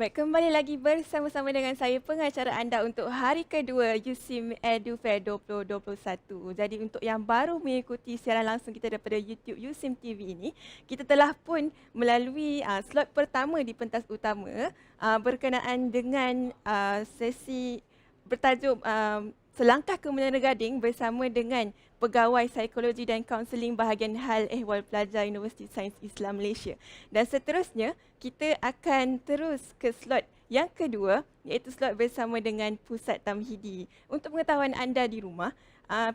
Baik, kembali lagi bersama-sama dengan saya pengacara anda untuk hari kedua USIM Edu Fair 2021. Jadi untuk yang baru mengikuti siaran langsung kita daripada YouTube USIM TV ini, kita telah pun melalui slot pertama di pentas utama berkenaan dengan sesi bertajuk Selangkah ke Menara Gading bersama dengan Pegawai Psikologi dan Kaunseling Bahagian Hal Ehwal Pelajar Universiti Sains Islam Malaysia. Dan seterusnya, kita akan terus ke slot yang kedua, iaitu slot bersama dengan Pusat Tamhidi. Untuk pengetahuan anda di rumah,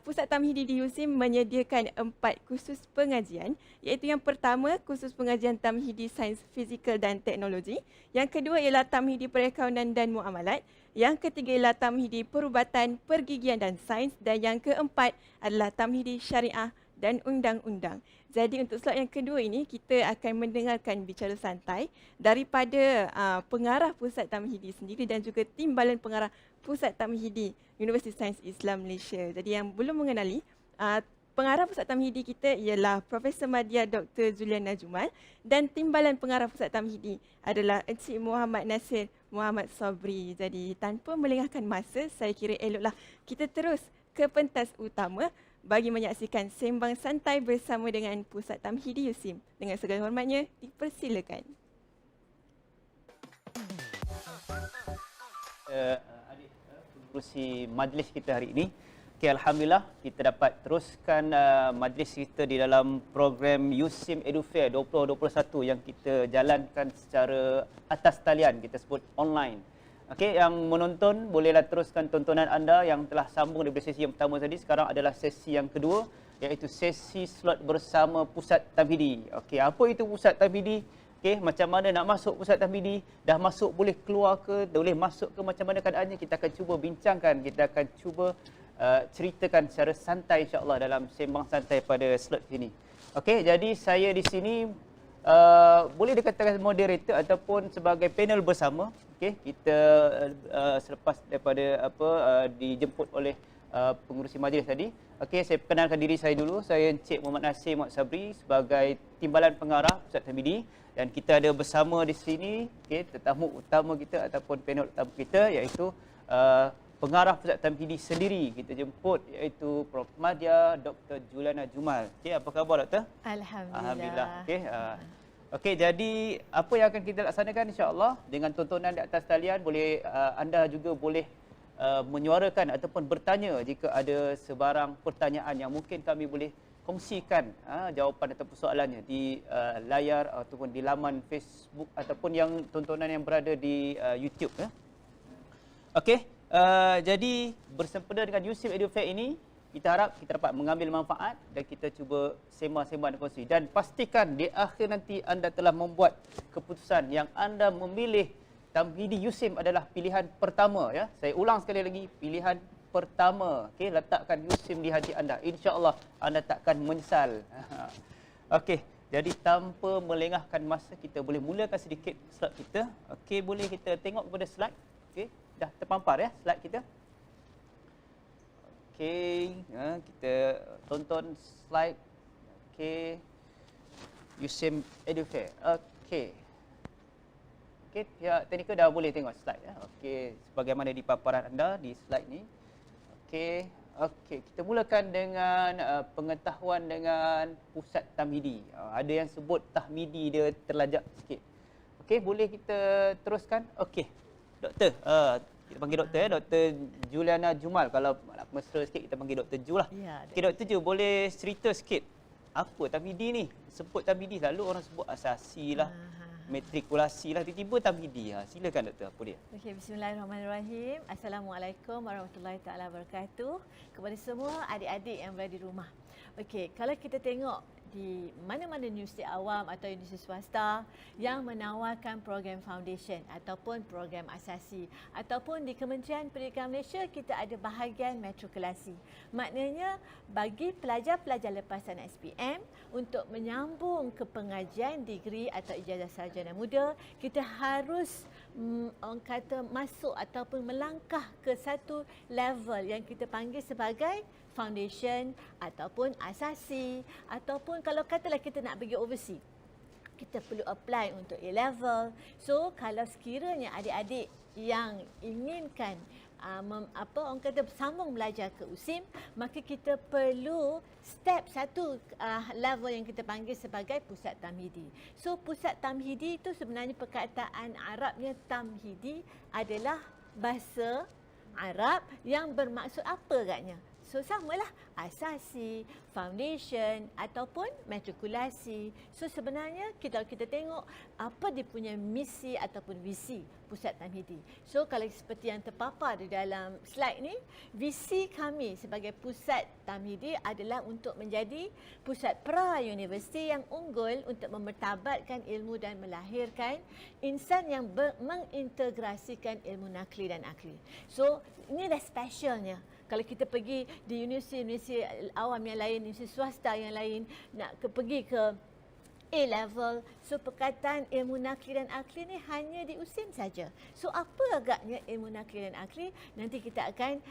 Pusat Tamhidi di USIM menyediakan 4 kursus pengajian, iaitu yang pertama, kursus pengajian Tamhidi Sains Fizikal dan Teknologi. Yang kedua ialah Tamhidi Perakaunan dan Muamalat. Yang ketiga ialah Tamhidi Perubatan, Pergigian dan Sains. Dan yang keempat adalah Tamhidi Syariah dan Undang-Undang. Jadi untuk slot yang kedua ini, kita akan mendengarkan bicara santai daripada pengarah Pusat Tamhidi sendiri dan juga Timbalan Pengarah Pusat Tamhidi Universiti Sains Islam Malaysia. Jadi yang belum mengenali, pengarah Pusat Tamhidi kita ialah Profesor Madya Dr. Juliana Jumal dan Timbalan Pengarah Pusat Tamhidi adalah Encik Muhammad Nasir Muhammad Sabri. Jadi tanpa melengahkan masa, saya kira eloklah kita terus ke pentas utama bagi menyaksikan sembang santai bersama dengan Pusat Tamhidi USIM. Dengan segala hormatnya, dipersilakan. Adik pengerusi majlis kita hari ini. Okay, Alhamdulillah kita dapat teruskan majlis kita di dalam program USIM Edu Fair 2021 yang kita jalankan secara atas talian, kita sebut online. Okey, yang menonton bolehlah teruskan tontonan anda yang telah sambung daripada sesi yang pertama tadi. Sekarang adalah sesi yang kedua, iaitu sesi slot bersama Pusat Tamhidi. Okey, apa itu Pusat Tamhidi? Okey, macam mana nak masuk Pusat Tamhidi? Dah masuk boleh keluar ke? Boleh masuk ke? Macam mana keadaannya? Kita akan cuba bincangkan, kita akan cuba ceritakan secara santai insya-Allah dalam sembang santai pada slot ini. Okey, jadi saya di sini boleh dikatakan moderator ataupun sebagai panel bersama. Okey, kita selepas daripada dijemput oleh pengerusi majlis tadi. Okey, saya perkenalkan diri saya dulu. Saya Encik Muhammad Nasir Muhammad Sabri sebagai Timbalan Pengarah Pusat Tamhidi, dan kita ada bersama di sini tetamu utama kita ataupun panel utama kita, iaitu Pengarah Pusat Tamhidi sendiri kita jemput, iaitu Prof Madya Dr. Juliana Jumal. Okey, apa khabar Doktor? Alhamdulillah. Okey. Okey, jadi apa yang akan kita laksanakan insya-Allah dengan tontonan di atas talian, boleh anda juga boleh menyuarakan ataupun bertanya jika ada sebarang pertanyaan yang mungkin kami boleh kongsikan jawapan ataupun soalannya di layar ataupun di laman Facebook ataupun yang tontonan yang berada di YouTube ya. Okey, jadi bersempena dengan USIM Edu Fair ini, kita harap kita dapat mengambil manfaat dan kita cuba sembang-sembang dan kongsi. Dan pastikan di akhir nanti anda telah membuat keputusan yang anda memilih Tamhidi USIM adalah pilihan pertama ya. Saya ulang sekali lagi, pilihan pertama. Okey, letakkan USIM di hati anda. Insya-Allah anda takkan menyesal. Okey, jadi tanpa melengahkan masa, kita boleh mulakan sedikit slide kita. Okey, boleh kita tengok kepada slide. Okey, dah terpampar ya slide kita. Okey, kita tonton slide. Okey, USIM Edu Fair. Okey. Okey, pihak teknikal dah boleh tengok slide ya. Okey, sebagaimana di paparan anda di slide ni. Okey, kita mulakan dengan pengetahuan dengan Pusat Tamhidi. Ada yang sebut Tahmidi dia terlajak sikit. Okey, boleh kita teruskan? Okey. Doktor, kita panggil doktor ya, Dr. Juliana Jumal. Kalau nak mesra sikit kita panggil Dr. Ju lah. Ya, okey, Dr. Ju, boleh cerita sikit apa Tamhidi ni? Sebut Tamhidi selalu orang sebut asasi lah, matrikulasi lah, tiba-tiba Tamhidi. Silakan doktor, apa dia? Okey, bismillahirrahmanirrahim. Assalamualaikum warahmatullahi taala wabarakatuh kepada semua adik-adik yang berada di rumah. Okey, kalau kita tengok di mana-mana universiti awam atau universiti swasta yang menawarkan program foundation ataupun program asasi, ataupun di Kementerian Pendidikan Malaysia kita ada bahagian matrikulasi. Maknanya bagi pelajar-pelajar lepasan SPM untuk menyambung ke pengajian degree atau ijazah sarjana muda, kita harus orang kata masuk ataupun melangkah ke satu level yang kita panggil sebagai foundation ataupun asasi, ataupun kalau katalah kita nak pergi overseas, kita perlu apply untuk A-level. So kalau sekiranya adik-adik yang inginkan orang kata sambung belajar ke USIM, maka kita perlu step satu level yang kita panggil sebagai pusat tamhidi. So pusat tamhidi itu sebenarnya perkataan Arabnya tamhidi adalah bahasa Arab yang bermaksud apa agaknya? So samalah asasi, foundation ataupun matrikulasi. So sebenarnya kita tengok apa dia punya misi ataupun visi pusat tamhidi. So kalau seperti yang terpapar di dalam slide ni, visi kami sebagai pusat tamhidi adalah untuk menjadi pusat pra-universiti yang unggul untuk memertabatkan ilmu dan melahirkan insan yang mengintegrasikan ilmu nakli dan akli. So ini dah specialnya. Kalau kita pergi di universiti awam yang lain, universiti swasta yang lain, nak pergi ke A-level, so perkataan ilmu nakli dan akli ni hanya di USIM saja. So apa agaknya ilmu nakli dan akli? Nanti kita akan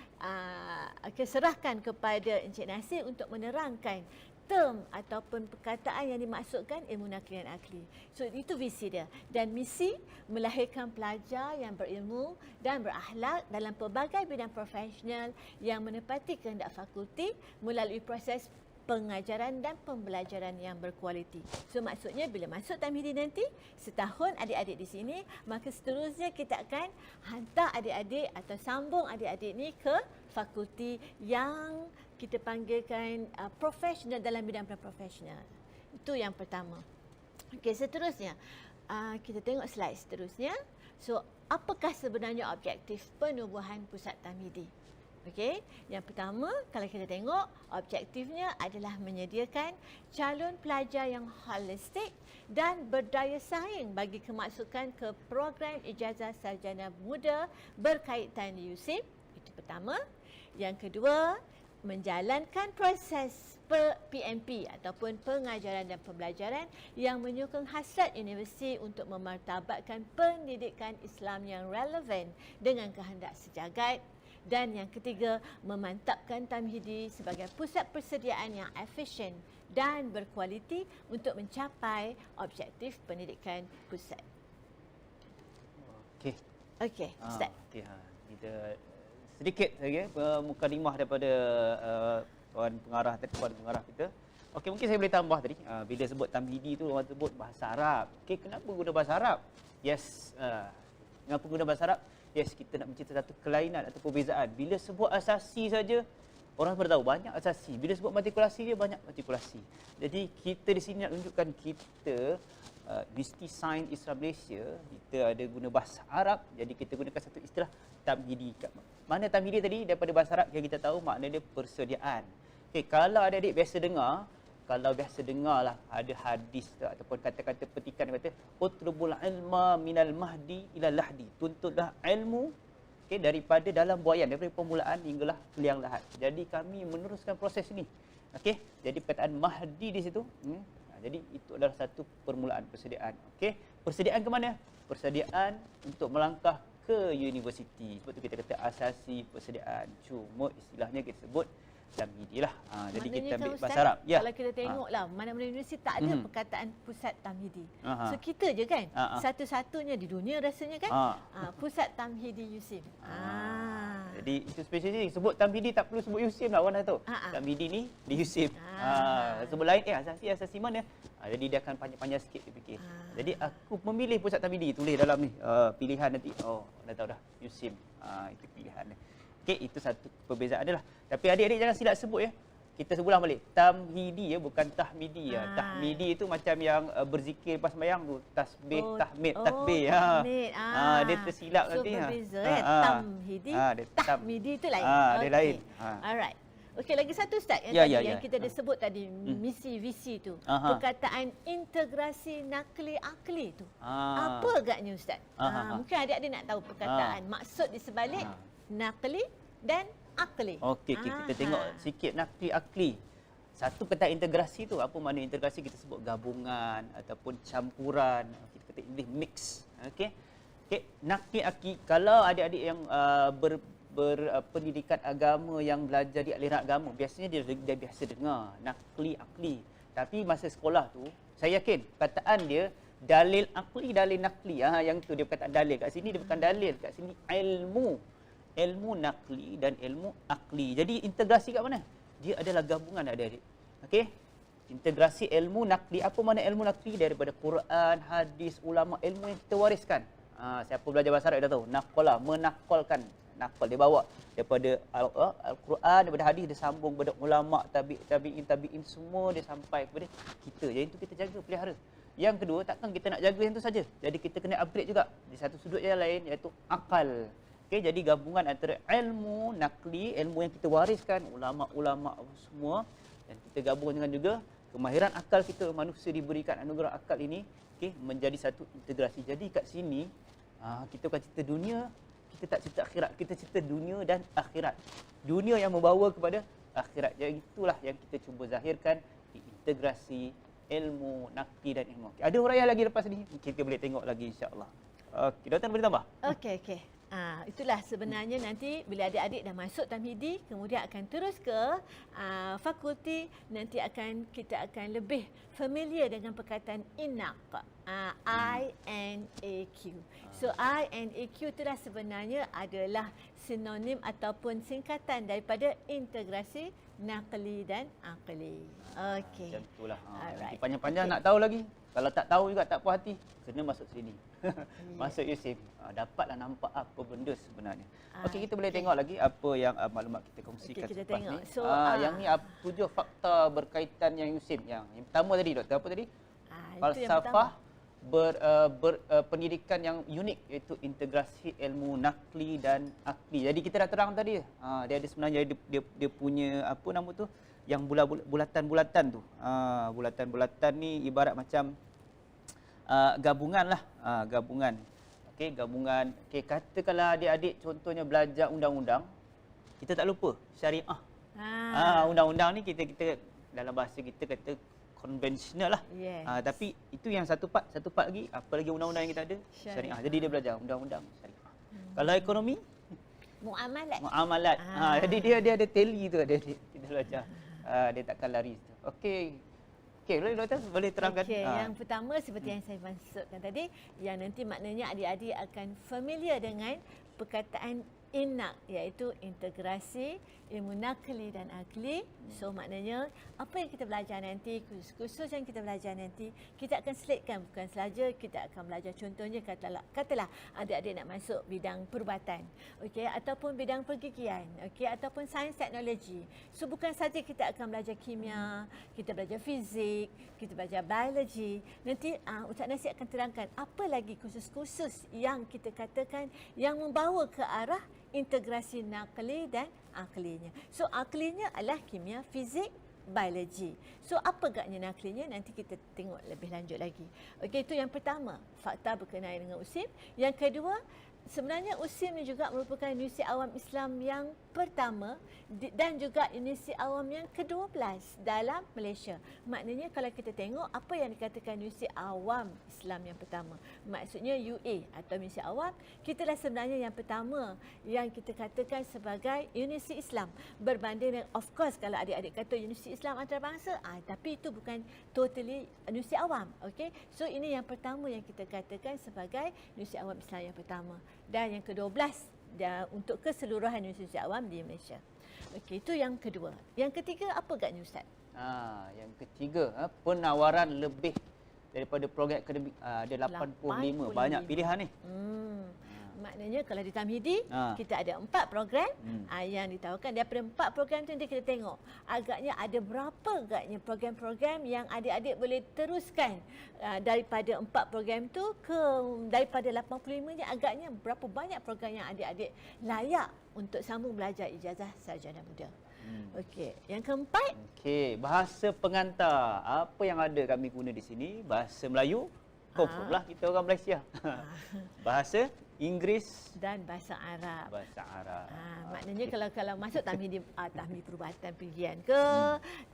serahkan kepada Encik Nasir untuk menerangkan term ataupun perkataan yang dimaksudkan ilmu nakli dan akli. So itu visi dia. Dan misi melahirkan pelajar yang berilmu dan berakhlak dalam pelbagai bidang profesional yang menepati kehendak fakulti melalui proses pengajaran dan pembelajaran yang berkualiti. So maksudnya bila masuk tamhidi nanti, setahun adik-adik di sini, maka seterusnya kita akan hantar adik-adik atau sambung adik-adik ni ke fakulti yang kita panggilkan profesional dalam bidang profesional. Itu yang pertama. Okey, seterusnya kita tengok slide seterusnya. So apakah sebenarnya objektif penubuhan pusat tamhidi? Okey, yang pertama kalau kita tengok objektifnya adalah menyediakan calon pelajar yang holistik dan berdaya saing bagi kemasukan ke program ijazah sarjana muda berkaitan di USIM. Itu pertama. Yang kedua, menjalankan proses PMP ataupun pengajaran dan pembelajaran yang menyokong hasrat universiti untuk memartabatkan pendidikan Islam yang relevan dengan kehendak sejagat. Dan yang ketiga, memantapkan tamhidi sebagai pusat persediaan yang efisien dan berkualiti untuk mencapai objektif pendidikan pusat. Okey. Okey, Ustaz. Okey, kita sedikit saja mukadimah daripada puan pengarah kita. Okey, mungkin saya boleh tambah tadi bila sebut tamhidi tu orang sebut bahasa Arab. Okey, kenapa guna bahasa Arab? Yes, kenapa guna bahasa Arab? Yes, kita nak mencipta satu kelainan atau perbezaan. Bila sebut asasi saja, orang beritahu banyak asasi. Bila sebut matrikulasi dia banyak matrikulasi. Jadi kita di sini nak tunjukkan kita Universiti Sains Islam Malaysia, kita ada guna bahasa Arab. Jadi kita gunakan satu istilah tamhidi. Mana tamhidi tadi daripada bahasa Arab yang kita tahu makna dia persediaan. Okay, kalau adik-adik biasa dengar, lah ada hadis ataupun kata-kata petikan yang kata utlubul ilma minal mahdi ila lahdi, tuntutlah ilmu daripada dalam buayan, daripada permulaan hinggalah liang lahat. Jadi kami meneruskan proses ini. Okey, jadi perkataan mahdi di situ jadi itu adalah satu permulaan persediaan. Okey, persediaan ke mana? Persediaan untuk melangkah ke universiti. Sebab tu kita kata asasi persediaan. Cuma istilahnya kita sebut tamhidi lah. Jadi kita ambil bahasa Arab. Ya. Kalau kita tengoklah mana-mana universiti tak ada perkataan pusat tamhidi. So kita je kan satu-satunya di dunia rasanya kan pusat tamhidi USIM. Jadi itu spesial sebut tamhidi tak perlu sebut USIM lah, orang dah tahu. Tamhidi ni di USIM. Sebut lain asasi mana? Jadi dia akan panjang-panjang sikit dia fikir. Jadi aku memilih pusat tamhidi, tulis dalam ni pilihan nanti. Oh, dah tahu dah USIM. Itu pilihan dia. Okey, itu satu perbezaan dia lah. Tapi adik-adik jangan silap sebut ya. Kita sebulah balik. Tamhidi ya, bukan tahmidi ya. Tahmidi itu macam yang berzikir pas sembahyang tu. Tasbih, tahmid, takbir. Dia tersilap so nanti. So berbeza Tamhidi, tahmidi itu lain. Dia lain. Alright. Okey, lagi satu Ustaz yang kita dah sebut tadi, misi, visi tu. Perkataan integrasi nakli akli tu. Apa agaknya Ustaz? Mungkin adik-adik nak tahu perkataan maksud di sebalik nakli dan akli. Okey, kita tengok sikit nakli akli. Satu kata integrasi tu, apa makna integrasi? Kita sebut gabungan ataupun campuran. Kita kata English mix. Okey. Nakli akli, kalau adik-adik yang berpendidikan agama yang belajar di aliran agama, biasanya dia biasa dengar nakli akli. Tapi masa sekolah tu, saya yakin perkataan dia dalil akli, dalil nakli. Yang tu dia perkataan dalil. Kat sini dia bukan dalil, kat sini ilmu. Ilmu nakli dan ilmu akli. Jadi integrasi kat mana? Dia adalah gabungan adik-adik. Okey? Integrasi ilmu nakli. Apa makna ilmu nakli? Daripada Quran, hadis, ulama, ilmu yang kita wariskan. Siapa belajar bahasa Arab dah tahu. Naqala, menakalkan. Nakal dia bawa daripada Al-Quran, daripada hadis, dia sambung kepada ulama, tabi'in semua dia sampai kepada kita. Jadi itu kita jaga, pelihara. Yang kedua, takkan kita nak jaga yang tu saja. Jadi kita kena upgrade juga di satu sudut yang lain, iaitu akal. Okey, jadi gabungan antara ilmu nakli, ilmu yang kita wariskan, ulama-ulama semua, dan kita gabung dengan juga kemahiran akal kita. Manusia diberikan anugerah akal ini, okey, menjadi satu integrasi. Jadi kat sini kita bukan cerita dunia, kita tak cerita akhirat, kita cerita dunia dan akhirat. Dunia yang membawa kepada akhirat. Jadi itulah yang kita cuba zahirkan di integrasi ilmu nakli dan ilmu. Ada huraian lagi lepas ni, kita boleh tengok lagi insya-Allah. Okey, Doktor boleh tambah? Okey. Itulah sebenarnya nanti bila adik-adik dah masuk Tamhidi, kemudian akan terus ke fakulti, nanti kita akan lebih familiar dengan perkataan inak. INAQ. So INAQ itulah sebenarnya adalah sinonim ataupun singkatan daripada integrasi nakli dan akli. Okey. Macam itulah. Alright. Panjang-panjang nak tahu lagi. Kalau tak tahu juga tak puas hati, kena masuk sini. Masuk USIM. Dapatlah nampak apa benda sebenarnya. Okey, kita boleh tengok lagi apa yang maklumat kita kongsikan kita selepas tengok. ni. So, yang ni 7 fakta berkaitan yang USIM. Yang pertama tadi, Doktor, apa tadi? Falsafah pendidikan yang unik, iaitu integrasi ilmu nakli dan akli. Jadi kita dah terang tadi, dia ada sebenarnya dia punya apa nama tu, yang bulatan-bulatan tu. Bulatan-bulatan ni ibarat macam gabungan lah, gabungan. Okey, gabungan. Okey, katakanlah adik-adik contohnya belajar undang-undang, kita tak lupa syariah. Undang-undang ni kita dalam bahasa kita kata konvensional lah. Yes. Tapi itu yang satu part lagi, apa lagi undang-undang yang kita ada? Syariah. Jadi dia belajar undang-undang syariah. Kalau ekonomi, muamalat. Jadi dia ada tally tu, kita belajar. Dia takkan lari. Okey, boleh Doktor boleh terangkan? Okey, yang pertama seperti yang saya maksudkan tadi, yang nanti maknanya adik-adik akan familiar dengan perkataan inak, iaitu integrasi ilmu nakli dan akli. So maknanya apa yang kita belajar nanti, khusus yang kita belajar nanti, kita akan selitkan, bukan sahaja kita akan belajar contohnya katalah adik-adik nak masuk bidang perubatan, okey, ataupun bidang pergigian, okey, ataupun sains teknologi. So bukan saja kita akan belajar kimia, kita belajar fizik, kita belajar biologi. Nanti Ustaz Nasi akan terangkan apa lagi khusus-khusus yang kita katakan yang membawa ke arah integrasi nakli dan aklinya. So aklinya adalah kimia, fizik, biologi. So apa agaknya naklinya, nanti kita tengok lebih lanjut lagi. Okey, itu yang pertama, fakta berkenaan dengan USIM. Yang kedua, sebenarnya USIM ini juga merupakan Universiti Awam Islam yang pertama dan juga Universiti Awam yang ke-12 dalam Malaysia. Maknanya kalau kita tengok apa yang dikatakan Universiti Awam Islam yang pertama, maksudnya UA atau Universiti Awam, kitalah sebenarnya yang pertama yang kita katakan sebagai Universiti Islam. Berbanding dengan, of course kalau adik-adik kata Universiti Islam antarabangsa, tapi itu bukan totally Universiti Awam. Okay? So ini yang pertama yang kita katakan sebagai Universiti Awam Islam yang pertama. Dan yang ke-12 untuk keseluruhan Universiti Awam di Malaysia. Okey, itu yang kedua. Yang ketiga apa agaknya Ustaz? Yang ketiga, penawaran lebih daripada program akademik. Ada 85. Banyak pilihan ni. Maknanya kalau di Tamhidi kita ada 4 program yang ditawarkan. Daripada 4 program tu nanti kita tengok agaknya ada berapa agaknya program-program yang adik-adik boleh teruskan daripada 4 program tu ke daripada 85-nya, agaknya berapa banyak program yang adik-adik layak untuk sambung belajar ijazah sarjana muda. Okey, yang keempat. Okey, bahasa pengantar. Apa yang ada kami guna di sini? Bahasa Melayu, Confirm lah kita orang Malaysia. Bahasa Inggeris dan bahasa Arab. Bahasa Arab. Maknanya kalau masuk tamhidi perubatan pergian ke,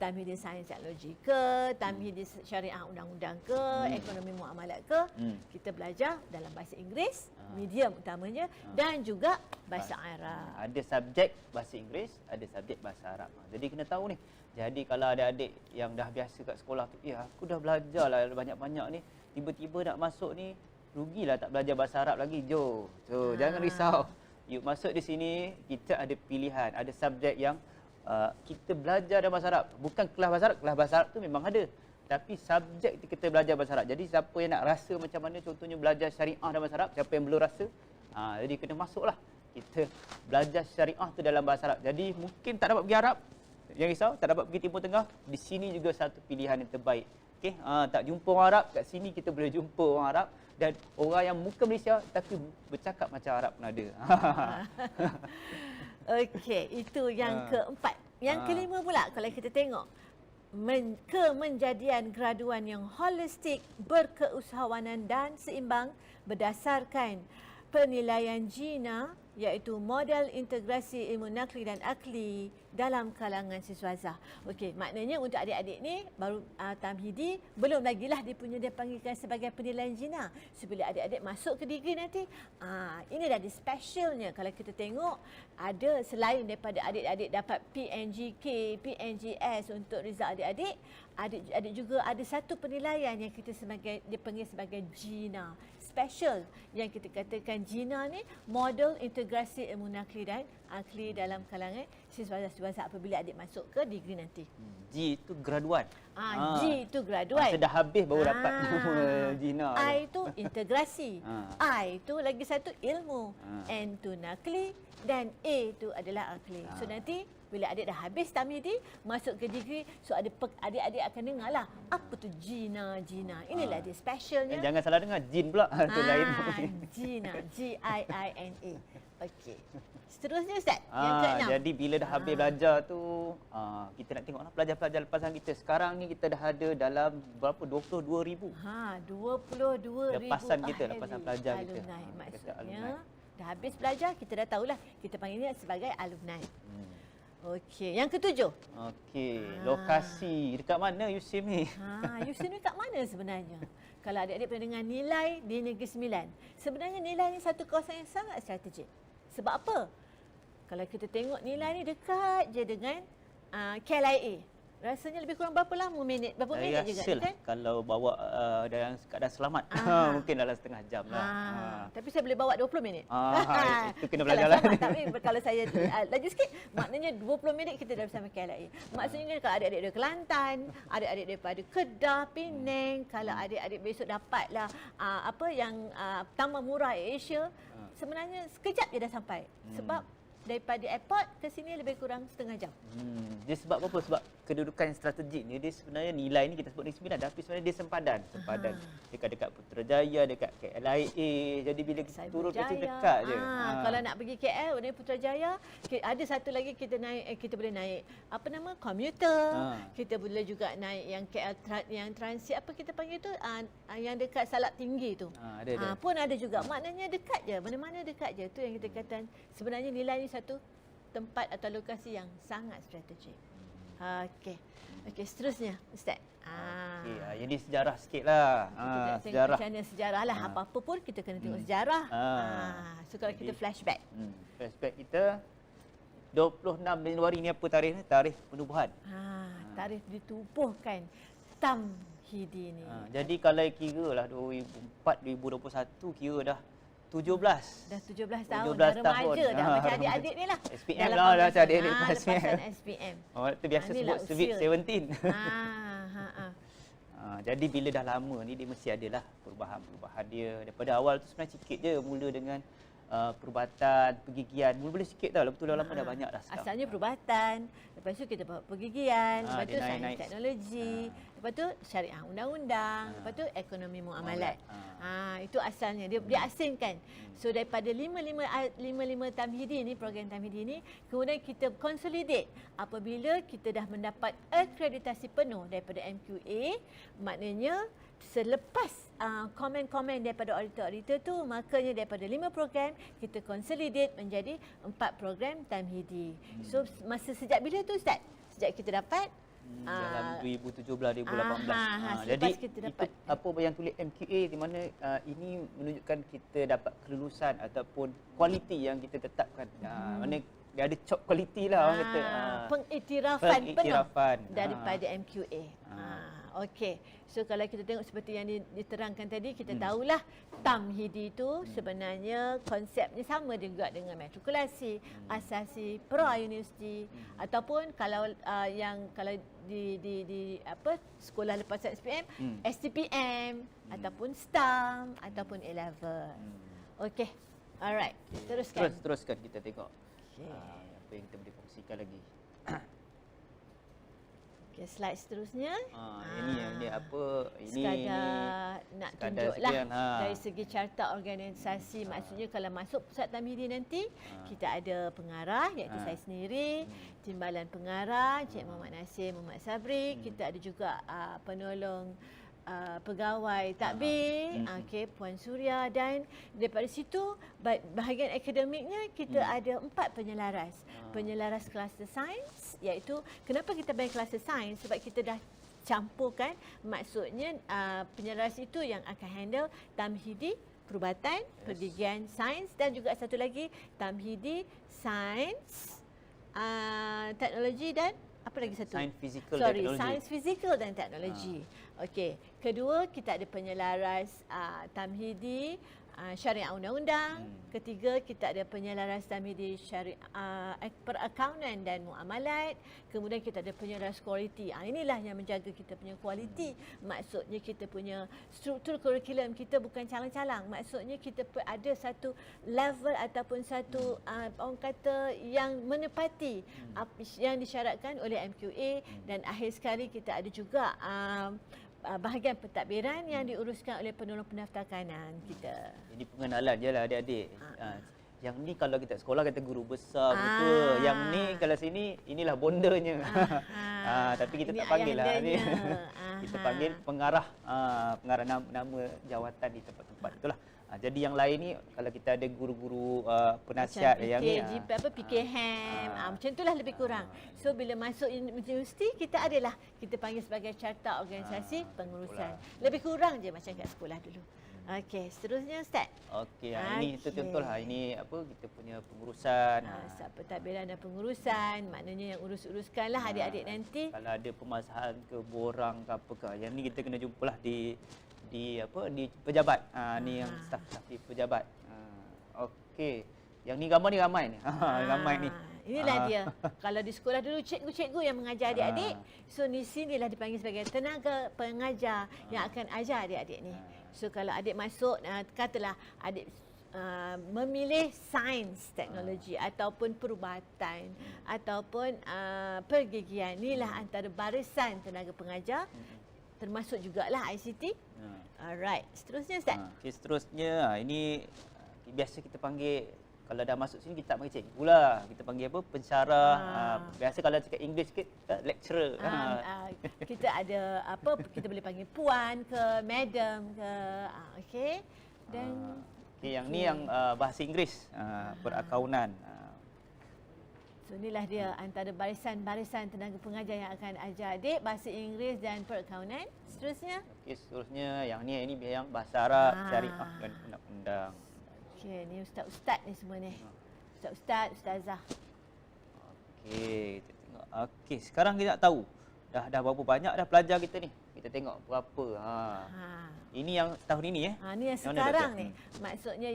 tamhidi sains teknologi ke, tamhidi syariah undang-undang ke, ekonomi muamalat ke, kita belajar dalam bahasa Inggeris, medium utamanya, dan juga bahasa Arab. Ada subjek bahasa Inggeris, ada subjek bahasa Arab. Jadi kena tahu ni. Jadi kalau adik-adik yang dah biasa kat sekolah tu, aku dah belajar lah banyak-banyak ni, tiba-tiba nak masuk ni, rugilah tak belajar bahasa Arab lagi. Jangan risau. Yuk masuk di sini, kita ada pilihan, ada subjek yang kita belajar dalam bahasa Arab. Bukan kelas bahasa Arab tu memang ada. Tapi subjek kita belajar bahasa Arab. Jadi siapa yang nak rasa macam mana contohnya belajar syariah dalam bahasa Arab, siapa yang belum rasa, jadi kena masuklah. Kita belajar syariah tu dalam bahasa Arab. Jadi mungkin tak dapat pergi Arab, jangan risau, tak dapat pergi Timur Tengah, di sini juga satu pilihan yang terbaik. Okey, tak jumpa orang Arab, kat sini kita boleh jumpa orang Arab dan orang yang bukan Malaysia tapi bercakap macam Arab pun ada. Okey, itu yang keempat. Yang kelima pula kalau kita tengok kemenjadian graduan yang holistik, berkeusahawanan dan seimbang berdasarkan penilaian GINA, iaitu model integrasi ilmu nakli dan akli dalam kalangan siswazah. Okey, maknanya untuk adik-adik ni baru tamhidi, belum lagi lah dia panggilkan sebagai penilaian GINA. So bila adik-adik masuk ke degree nanti, ini dah ada specialnya. Kalau kita tengok, ada selain daripada adik-adik dapat PNGK, PNGS untuk result adik-adik, adik juga ada satu penilaian yang kita dipanggil sebagai GINA. Special yang kita katakan GINA ni model integrasi ilmu nakli dan akli dalam kalangan siswa-siswa apabila adik masuk ke degree nanti. G itu graduan. G itu graduan. Masa dah habis baru dapat nama GINA. I itu integrasi. I itu lagi satu ilmu. N itu nakli dan A itu adalah akli. So nanti bila adik dah habis tamhidi, masuk ke degree, so adik-adik akan dengar lah, apa tu GINA. Inilah dia specialnya. Jangan salah dengar, jin pula. Itu lain. GINA, G-I-I-N-A. Okey. Seterusnya Ustaz, yang keenam. Jadi bila dah habis belajar tu, kita nak tengoklah pelajar-pelajar lepasan kita. Sekarang ni kita dah ada dalam berapa? 22,000. 22,000 lepasan kita, lepasan pelajar kita. Maksudnya, dah habis belajar, kita dah tahulah. Kita panggilnya sebagai alumni. Okey, yang ketujuh. Okey, lokasi dekat mana USIM ni? USIM ni kat mana sebenarnya? Kalau adik-adik pernah dengar nilai di Negeri Sembilan, sebenarnya nilai ni satu kawasan yang sangat strategik. Sebab apa? Kalau kita tengok nilai ni dekat je dengan KLIA. Rasanya lebih kurang berapa lama minit? Berapa minit juga kan? Kalau bawa dalam keadaan selamat, mungkin dalam setengah jam lah. Tapi saya boleh bawa 20 minit. Itu kena belajar lah. Tapi kalau saya laju sikit, maknanya 20 minit kita dah bersama KLIA. Maksudnya kalau adik-adik dari Kelantan, adik-adik daripada Kedah, Penang, kalau adik-adik besok dapatlah Taman Murah Asia, sebenarnya sekejap je dah sampai. Sebab daripada airport ke sini lebih kurang setengah jam. Dia sebab apa? Sebab kedudukan strategik ni, dia sebenarnya nilai ni kita sebut Negeri Sembilan, tapi sebenarnya dia sempadan. Dekat-dekat Putrajaya, dekat KLIA. Jadi bila kita turun ke situ dekat je. Kalau nak pergi KL dari Putrajaya, ada satu lagi kita boleh naik komuter. Kita boleh juga naik yang KL yang transit apa kita panggil tu, yang dekat Salak Tinggi tu. Ada. Pun ada juga. Maknanya dekat je, mana-mana dekat je. Tu yang kita katakan sebenarnya nilai ni satu tempat atau lokasi yang sangat strategik. Okey, seterusnya Ustaz. Jadi sejarah sikitlah. Sejarah. Macam mana sejarah lah. Apa-apa pun kita kena tengok sejarah. So kalau kita flashback. Flashback kita 26 Januari ni apa tarikh ni? Tarikh penubuhan. Tarikh ditubuhkan tamhidi ni. Jadi kalau kira lah 2004 2021 kira dah 17. Dah 17 tahun, dah remaja dah. Macam adik-adik ni lah. SPM lah macam adik-adik lepas lepasan SPM. Itu biasa sebut Sweet 17. Jadi bila dah lama ni dia mesti adalah perubahan-perubahan dia. Daripada awal tu sebenarnya sikit je, mula dengan perubatan, pergigian. Mula-mula sikit tau, lepas tu lama dah banyak dah sekarang. Asalnya perubatan, lepas tu kita bawa pergigian, lepas tu sains teknologi, lepas tu syariah undang-undang, lepas tu ekonomi muamalat. Itu asalnya, dia asingkan. So daripada 55 tamhidi ni, program tamhidi ni, kemudian kita consolidate apabila kita dah mendapat akreditasi penuh daripada MQA, maknanya selepas komen-komen daripada auditor-auditor tu, makanya daripada 5 program kita consolidate menjadi 4 program Tamhidi. So masa sejak bila tu Ustaz? Sejak kita dapat dalam 2017 2018. selepas Jadi kita dapat itu apa yang tulis MQA di mana ini menunjukkan kita dapat kelulusan ataupun kualiti yang kita tetapkan. Mana dia ada cop kualiti lah orang kata. pengiktirafan penuh daripada Ah. MQA. Okey. So kalau kita tengok seperti yang diterangkan tadi, kita tahulah Tamhidi itu sebenarnya konsepnya sama juga dengan matrikulasi, asasi, pra-universiti ataupun kalau kalau di apa sekolah lepasan SPM, STPM ataupun STAM ataupun A-level. Okey. Alright. Teruskan. Teruskan kita tengok. Okey. Apa yang kita boleh kongsikan lagi. Okay, slide seterusnya. Ini apa? Ini Sekadar nak sekadar tunjuklah sekian, dari segi carta organisasi. Maksudnya kalau masuk pusat Tamhidi nanti, kita ada pengarah iaitu saya sendiri, timbalan pengarah Encik Muhammad Nasir, Muhammad Sabri. Kita ada juga penolong pegawai takbir, okey, Puan Suria, dan daripada situ bahagian akademiknya kita ada 4 penyelaras. Penyelaras kluster sains, iaitu kenapa kita bagi kluster sains, sebab kita dah campurkan, maksudnya penyelaras itu yang akan handle Tamhidi, perubatan, pergigian, sains, dan juga satu lagi Tamhidi, sains, teknologi, dan apa lagi satu? Sains fizikal dan teknologi. Sains fizikal dan teknologi. Okey. Kedua, kita ada penyelaras Tamhidi syariah undang-undang. Ketiga, kita ada penyelaras Tamhidi syariah perakaunan dan muamalat. Kemudian kita ada penyelaras kualiti. Inilah yang menjaga kita punya kualiti. Maksudnya kita punya struktur kurikulum kita bukan calang-calang. Maksudnya kita ada satu level ataupun satu orang kata yang menepati yang disyaratkan oleh MQA, dan akhir sekali kita ada juga bahagian pentadbiran yang diuruskan oleh penolong pendaftar kanan kita. Ini pengenalan je lah adik-adik. Yang ni kalau kita sekolah kata guru besar, betul. Yang ni kalau sini inilah bondanya. Tapi kita Ini tak panggil lah ni. ayahandanya. Kita panggil pengarah, pengarah nama jawatan di tempat-tempat itulah. Jadi yang lain ni kalau kita ada guru-guru penasihat yang ni PKHAM, macam itulah lebih kurang. So bila masuk universiti kita adalah kita panggil sebagai carta organisasi pengurusan. Lebih kurang je macam kat sekolah dulu. Okey, seterusnya Ustaz. Okey, ini itu contohlah, ini apa kita punya pengurusan. Pentadbiran dan pengurusan, maknanya yang urus-uruskanlah adik-adik nanti. Kalau ada permasalahan ke borang ke apakah, yang ni kita kena jumpalah di pejabat. Ni yang staf-staf di pejabat. Okey. Yang ni gambar ni ramai ni. Ramai ni. Inilah dia. Kalau di sekolah dulu cikgu-cikgu yang mengajar adik-adik, so di sinilah dipanggil sebagai tenaga pengajar yang akan ajar adik-adik ni. So kalau adik masuk, katalah adik memilih sains teknologi ataupun perubatan ataupun pergigian, inilah antara barisan tenaga pengajar, termasuk jugalah ICT. Alright, seterusnya Ustaz. Okay, seterusnya ini biasa kita panggil, kalau dah masuk sini kita tak panggil cikgu lah. Kita panggil apa? Pensyarah. Biasa kalau cakap English sikit, lecturer. Kita ada apa, kita boleh panggil puan ke, madam ke. Okey. Dan yang ni yang bahasa Inggeris, perakaunan. So inilah dia antara barisan-barisan tenaga pengajar yang akan ajar adik bahasa Inggeris dan perakaunan. Seterusnya. Okey, seterusnya yang ni yang bahasa Arab, syariah dan undang-undang. Okey, ni ustaz-ustaz ni semua ni. Ustaz-ustaz, ustazah. Okey, kita tengok. Okey, sekarang kita nak tahu dah berapa banyak dah pelajar kita ni. Kita tengok berapa. Ini yang tahun ini ni yang sekarang ni. Maksudnya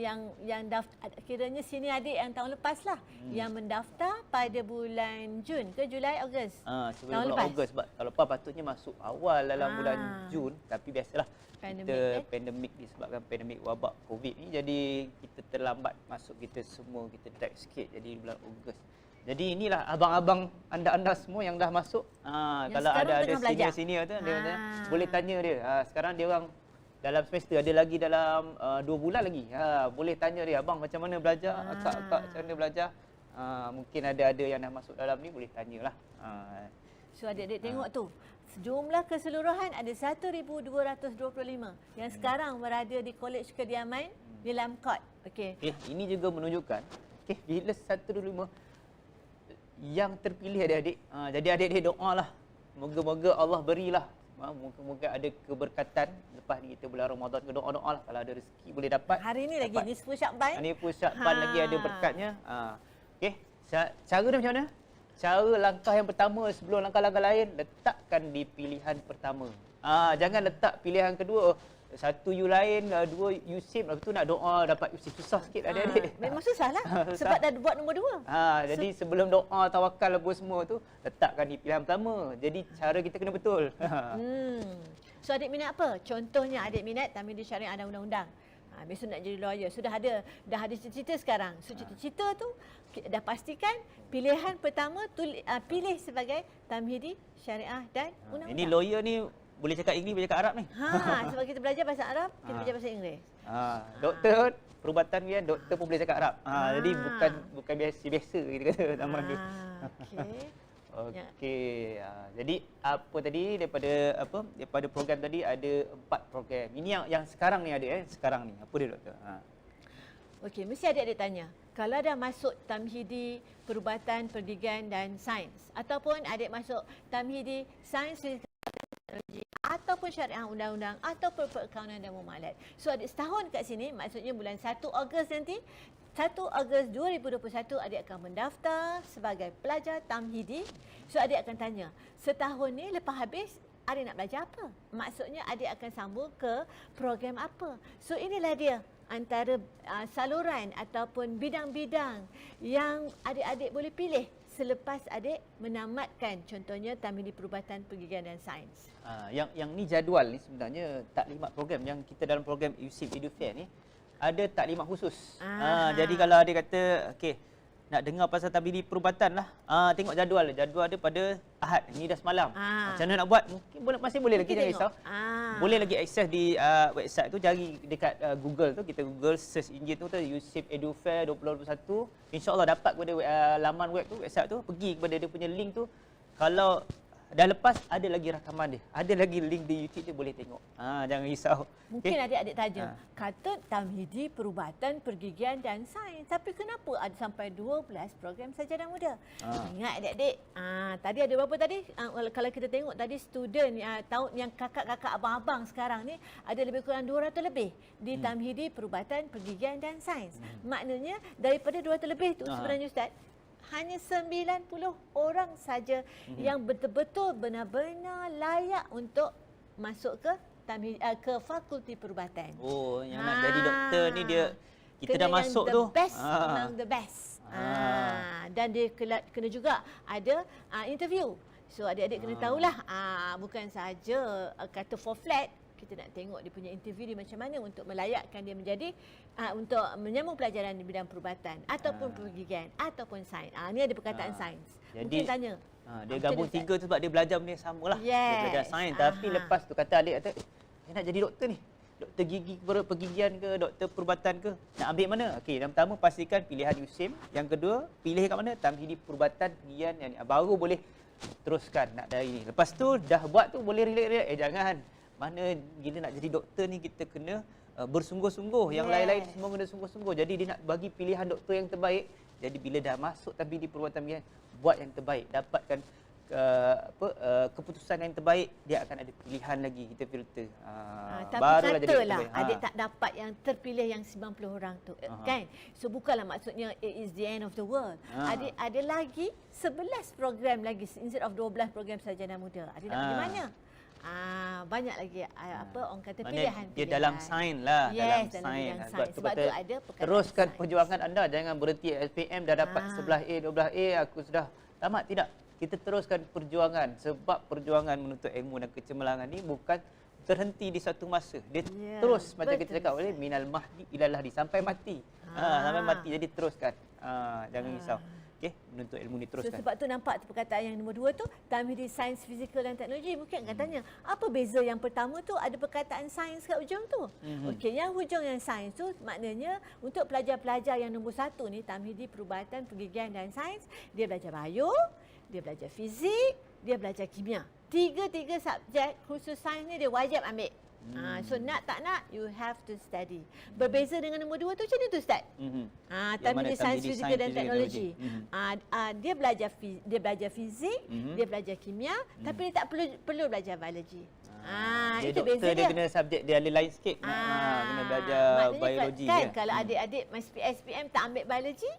yang daftar, kiranya sini adik yang tahun lepas lah. Yang mendaftar pada bulan Jun ke Julai, Ogos. Sebelum bulan Ogos, sebab tahun lepas patutnya masuk awal dalam bulan Jun, tapi biasalah pandemik disebabkan pandemik wabak Covid ni, jadi kita terlambat masuk, kita semua kita drag sikit jadi bulan Ogos. Jadi inilah abang-abang anda-anda semua yang dah masuk. Kalau ada senior-senior tu, dia boleh tanya dia. Sekarang dia orang dalam semester, ada lagi dalam 2 bulan lagi. Boleh tanya dia, abang macam mana belajar, akak macam mana belajar. Mungkin ada yang dah masuk dalam ni, boleh tanyalah. So adik-adik tengok tu, Jumlah keseluruhan ada 1,225 yang sekarang berada di Kolej Kediaman di Lamkot. Okey. Ini juga menunjukkan bila 125 yang terpilih adik-adik. Jadi adik-adik doalah. Moga-moga Allah berilah. Moga-moga ada keberkatan lepas ni kita bulan Ramadan, doa-doalah kalau ada rezeki boleh dapat. Hari ni lagi nisfu Syakban. Nisfu Syakban lagi ada berkatnya. Okey. Cara dia macam mana? Cara langkah yang pertama sebelum langkah-langkah lain, letakkan di pilihan pertama. Jangan letak pilihan kedua. Satu you lain, dua you SIM, lepas tu nak doa dapat you SIM. Susah sikit adik-adik. Memang susah lah sebab dah buat nombor 2. Jadi sebelum doa, tawakal apa semua tu, letakkan di pilihan pertama. Jadi cara kita kena betul. So adik minat apa? Contohnya adik minat Tamhidi Syariah dan Undang-Undang. Besok nak jadi lawyer. Dah ada cita-cita sekarang. So cita-cita tu dah pastikan pilihan pertama pilih sebagai Tamhidi Syariah dan Undang-Undang. Ini lawyer ni boleh cakap Inggeris, boleh cakap Arab ni. Sebab kita belajar bahasa Arab, kita belajar bahasa Inggeris. Doktor perubatan ni doktor pun boleh cakap Arab. Jadi bukan biasa kita kata zaman tu. Okey. Jadi apa tadi daripada program tadi ada 4 program. Ini yang sekarang ni ada sekarang ni. Apa dia doktor? Okey, mesti adik-adik tanya. Kalau dah masuk Tamhidi Perubatan, Pergigian dan Sains ataupun adik masuk Tamhidi Sains Teknologi ataupun Syariah Undang-Undang ataupun Perakaunan dan Muamalat. So adik setahun kat sini, maksudnya bulan 1 Ogos nanti, 1 Ogos 2021 adik akan mendaftar sebagai pelajar Tamhidi. So adik akan tanya, setahun ni lepas habis adik nak belajar apa? Maksudnya adik akan sambung ke program apa? So inilah dia antara saluran ataupun bidang-bidang yang adik-adik boleh pilih selepas adik menamatkan contohnya Tamhidi Perubatan, Pergigian dan Sains. Yang ni jadual ni sebenarnya taklimat program yang kita dalam program USIM EduFair ni ada taklimat khusus. Jadi kalau adik kata okey nak dengar pasal Tamhidi Perubatan lah, tengok jadual dia pada Ahad. Ni dah semalam. Macam mana nak buat? Mungkin masih boleh lagi, jangan risau. Boleh lagi akses di website tu, cari dekat Google tu, kita Google search engine tu USIM EduFair 2021. InsyaAllah dapat kepada laman web tu, website tu, pergi kepada dia punya link tu. Kalau dah lepas ada lagi rakaman dia, ada lagi link di YouTube dia, boleh tengok. Jangan risau. Mungkin adik-adik tanya, kata Tamhidi Perubatan, Pergigian dan Sains, tapi kenapa ada sampai 12 program sajadah muda? Ingat adik-adik, tadi ada berapa tadi? Kalau kita tengok tadi student tahun yang kakak-kakak abang-abang sekarang ni ada lebih kurang 200 lebih di Tamhidi Perubatan, Pergigian dan Sains. Maknanya daripada 200 lebih tu sebenarnya Ustaz, hanya 90 orang saja yang betul-betul benar-benar layak untuk masuk ke Fakulti Perubatan. Yang nak jadi doktor ni dia kita dah masuk tu. Best among the best. Dan dia kena juga ada interview. So adik-adik kena tahulah, bukan saja kata for flat. Kita nak tengok dia punya interview dia macam mana untuk melayakkan dia menjadi untuk menyambung pelajaran di bidang perubatan ataupun pergigian ataupun sains. Ni ada perkataan sains. Jadi mungkin tanya. Dia gabung tiga tu sebab dia belajar benda yang samalah. Yes. Dia belajar sains tapi lepas tu kata adik kata dia nak jadi doktor ni. Doktor gigi pergigian ke, doktor perubatan ke, nak ambil mana? Okey, yang pertama pastikan pilihan USIM. Yang kedua, pilih kat mana? Tamhidi Perubatan, Pergigian yang ni. Baru boleh teruskan nak dari ni. Lepas tu dah buat tu boleh relax-relax. Jangan. Mana bila nak jadi doktor ni kita kena bersungguh-sungguh. Yang lain-lain semua kena sungguh-sungguh. Jadi dia nak bagi pilihan doktor yang terbaik. Jadi bila dah masuk Tamhidi Perubatan Pergigian, buat yang terbaik. Dapatkan keputusan yang terbaik, dia akan ada pilihan lagi, kita filter. Tapi katalah adik tak dapat yang terpilih yang 90 orang tu, kan? So bukanlah maksudnya it is the end of the world. Adik ada lagi 11 program lagi instead of 12 program sarjana muda. Adik nak pergi mana? Banyak lagi orang kata pilihan. Dia dalam sains lah, yes, dalam sains. Sebab tu ada perkataan teruskan sains. Perjuangan anda, jangan berhenti SPM dah dapat 11A, 12A aku sudah tamat. Tidak. Kita teruskan perjuangan sebab perjuangan menuntut ilmu dan kecemerlangan ni bukan terhenti di satu masa. Dia terus macam kita cakap oleh minal mahdi ilal lahdi sampai mati. Sampai mati, jadi teruskan. Jangan risau. Okey, menuntut ilmu ni teruskan. So, sebab tu nampak tu perkataan yang nombor 2 tu, Tamhidi Sains, Fizikal dan Teknologi. Mungkin akan tanya, apa beza yang pertama tu ada perkataan sains kat hujung tu? Okey, yang hujung yang sains tu maknanya untuk pelajar-pelajar yang nombor 1 ni, Tamhidi Perubatan, Pergigian dan Sains, dia belajar bio, dia belajar fizik, dia belajar kimia. tiga subjek khusus sains ni dia wajib ambil. So nak tak nak, you have to study. Berbeza dengan nombor 2 tu macam ni tu Ustaz. Tamidi Sains, Fizikal dan Teknologi. Dia belajar fizik, dia belajar kimia, tapi dia tak perlu belajar biologi. Dia Itu doktor beza dia kena subjek dia lain sikit. Kena belajar biologi kan, ya. kalau adik-adik SPM tak ambil biologi,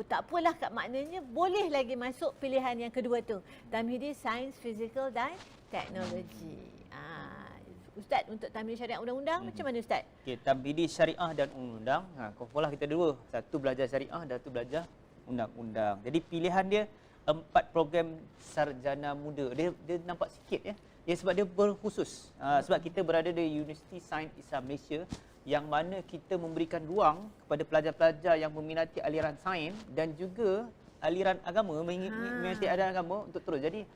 tak apalah, maknanya boleh lagi masuk pilihan yang kedua tu. Tamidi Sains, Fizikal dan Teknologi. Ustaz, untuk Tamidi Syariah Undang-Undang macam mana Ustaz? Okey, Tamhidi Syariah dan Undang-Undang. Sekolah kita dua. Satu belajar syariah, dan satu belajar undang-undang. Jadi pilihan dia 4 program sarjana muda. Dia nampak sikit ya. Ya sebab dia berkhusus. Sebab kita berada di Universiti Sains Islam Malaysia yang mana kita memberikan ruang kepada pelajar-pelajar yang meminati aliran sains dan juga aliran agama, meminati aliran agama untuk terus. Jadi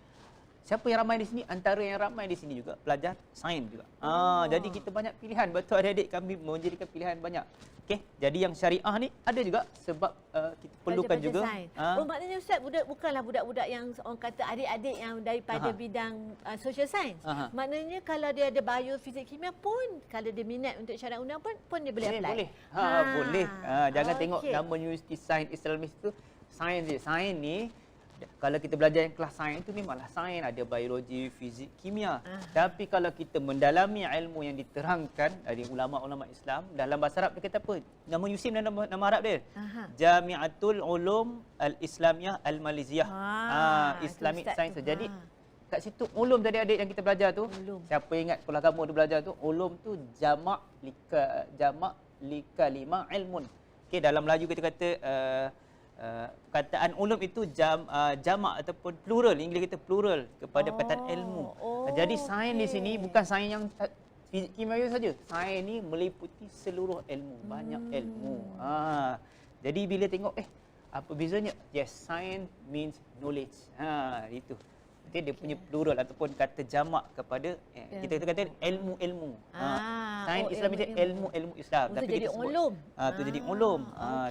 siapa yang ramai di sini? Antara yang ramai di sini juga pelajar sains juga. Jadi kita banyak pilihan. Betul adik-adik kami menjadikan pilihan banyak. Okey, jadi yang syariah ni ada juga sebab kita perlukan juga. Maknanya Ustaz, bukanlah budak-budak yang orang kata adik-adik yang daripada bidang social science. Maknanya kalau dia ada bio, fizik, kimia pun kalau dia minat untuk syariah undang pun dia boleh apply. Boleh. Boleh. Jangan tengok nama Universiti Sains Islam itu sains je. Sains ni kalau kita belajar yang kelas sains itu memanglah sains, ada biologi, fizik, kimia. Tapi kalau kita mendalami ilmu yang diterangkan dari ulama-ulama Islam, dalam bahasa Arab dia kata apa? Nama USIM dan nama Arab dia. Jamiatul Ulum Al-Islamiyah Al-Malaysiah. Islamic Science. Jadi kat situ ulum tadi adik yang kita belajar tu. Siapa ingat sekolah kamu tu belajar tu? Ulum tu jamak li kalimah ilmun. Okey, dalam Melayu kita kata perkataan ulum itu jamak ataupun plural. Inggeris kita plural kepada perkataan ilmu. Jadi sains di sini bukan sains yang fizik kimia saja. Sains ni meliputi seluruh ilmu, banyak ilmu. Jadi bila tengok apa bezanya? Yes, science means knowledge. Itu. Nanti dia punya plural ataupun kata jamak kepada kita kata ilmu-ilmu. Sains Islam itu ilmu-ilmu Islam. Tapi jadi ulum. Tu jadi ulum.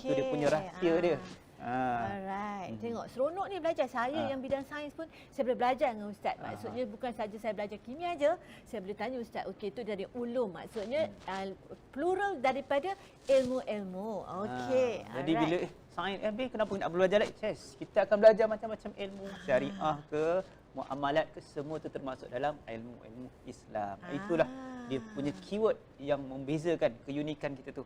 Tu dia punya rahsia dia. Alright. Tengok seronok ni belajar. Saya yang bidang sains pun saya boleh belajar dengan Ustaz. Maksudnya bukan saja saya belajar kimia aja, saya boleh tanya Ustaz, okey itu dari ulum. Maksudnya plural daripada ilmu-ilmu. Okey. Jadi bila sains kenapa nak belajar lagi? Yes, kita akan belajar macam-macam ilmu, syariah ke, muamalat ke, semua itu termasuk dalam ilmu-ilmu Islam. Itulah dia punya keyword yang membezakan keunikan kita tu.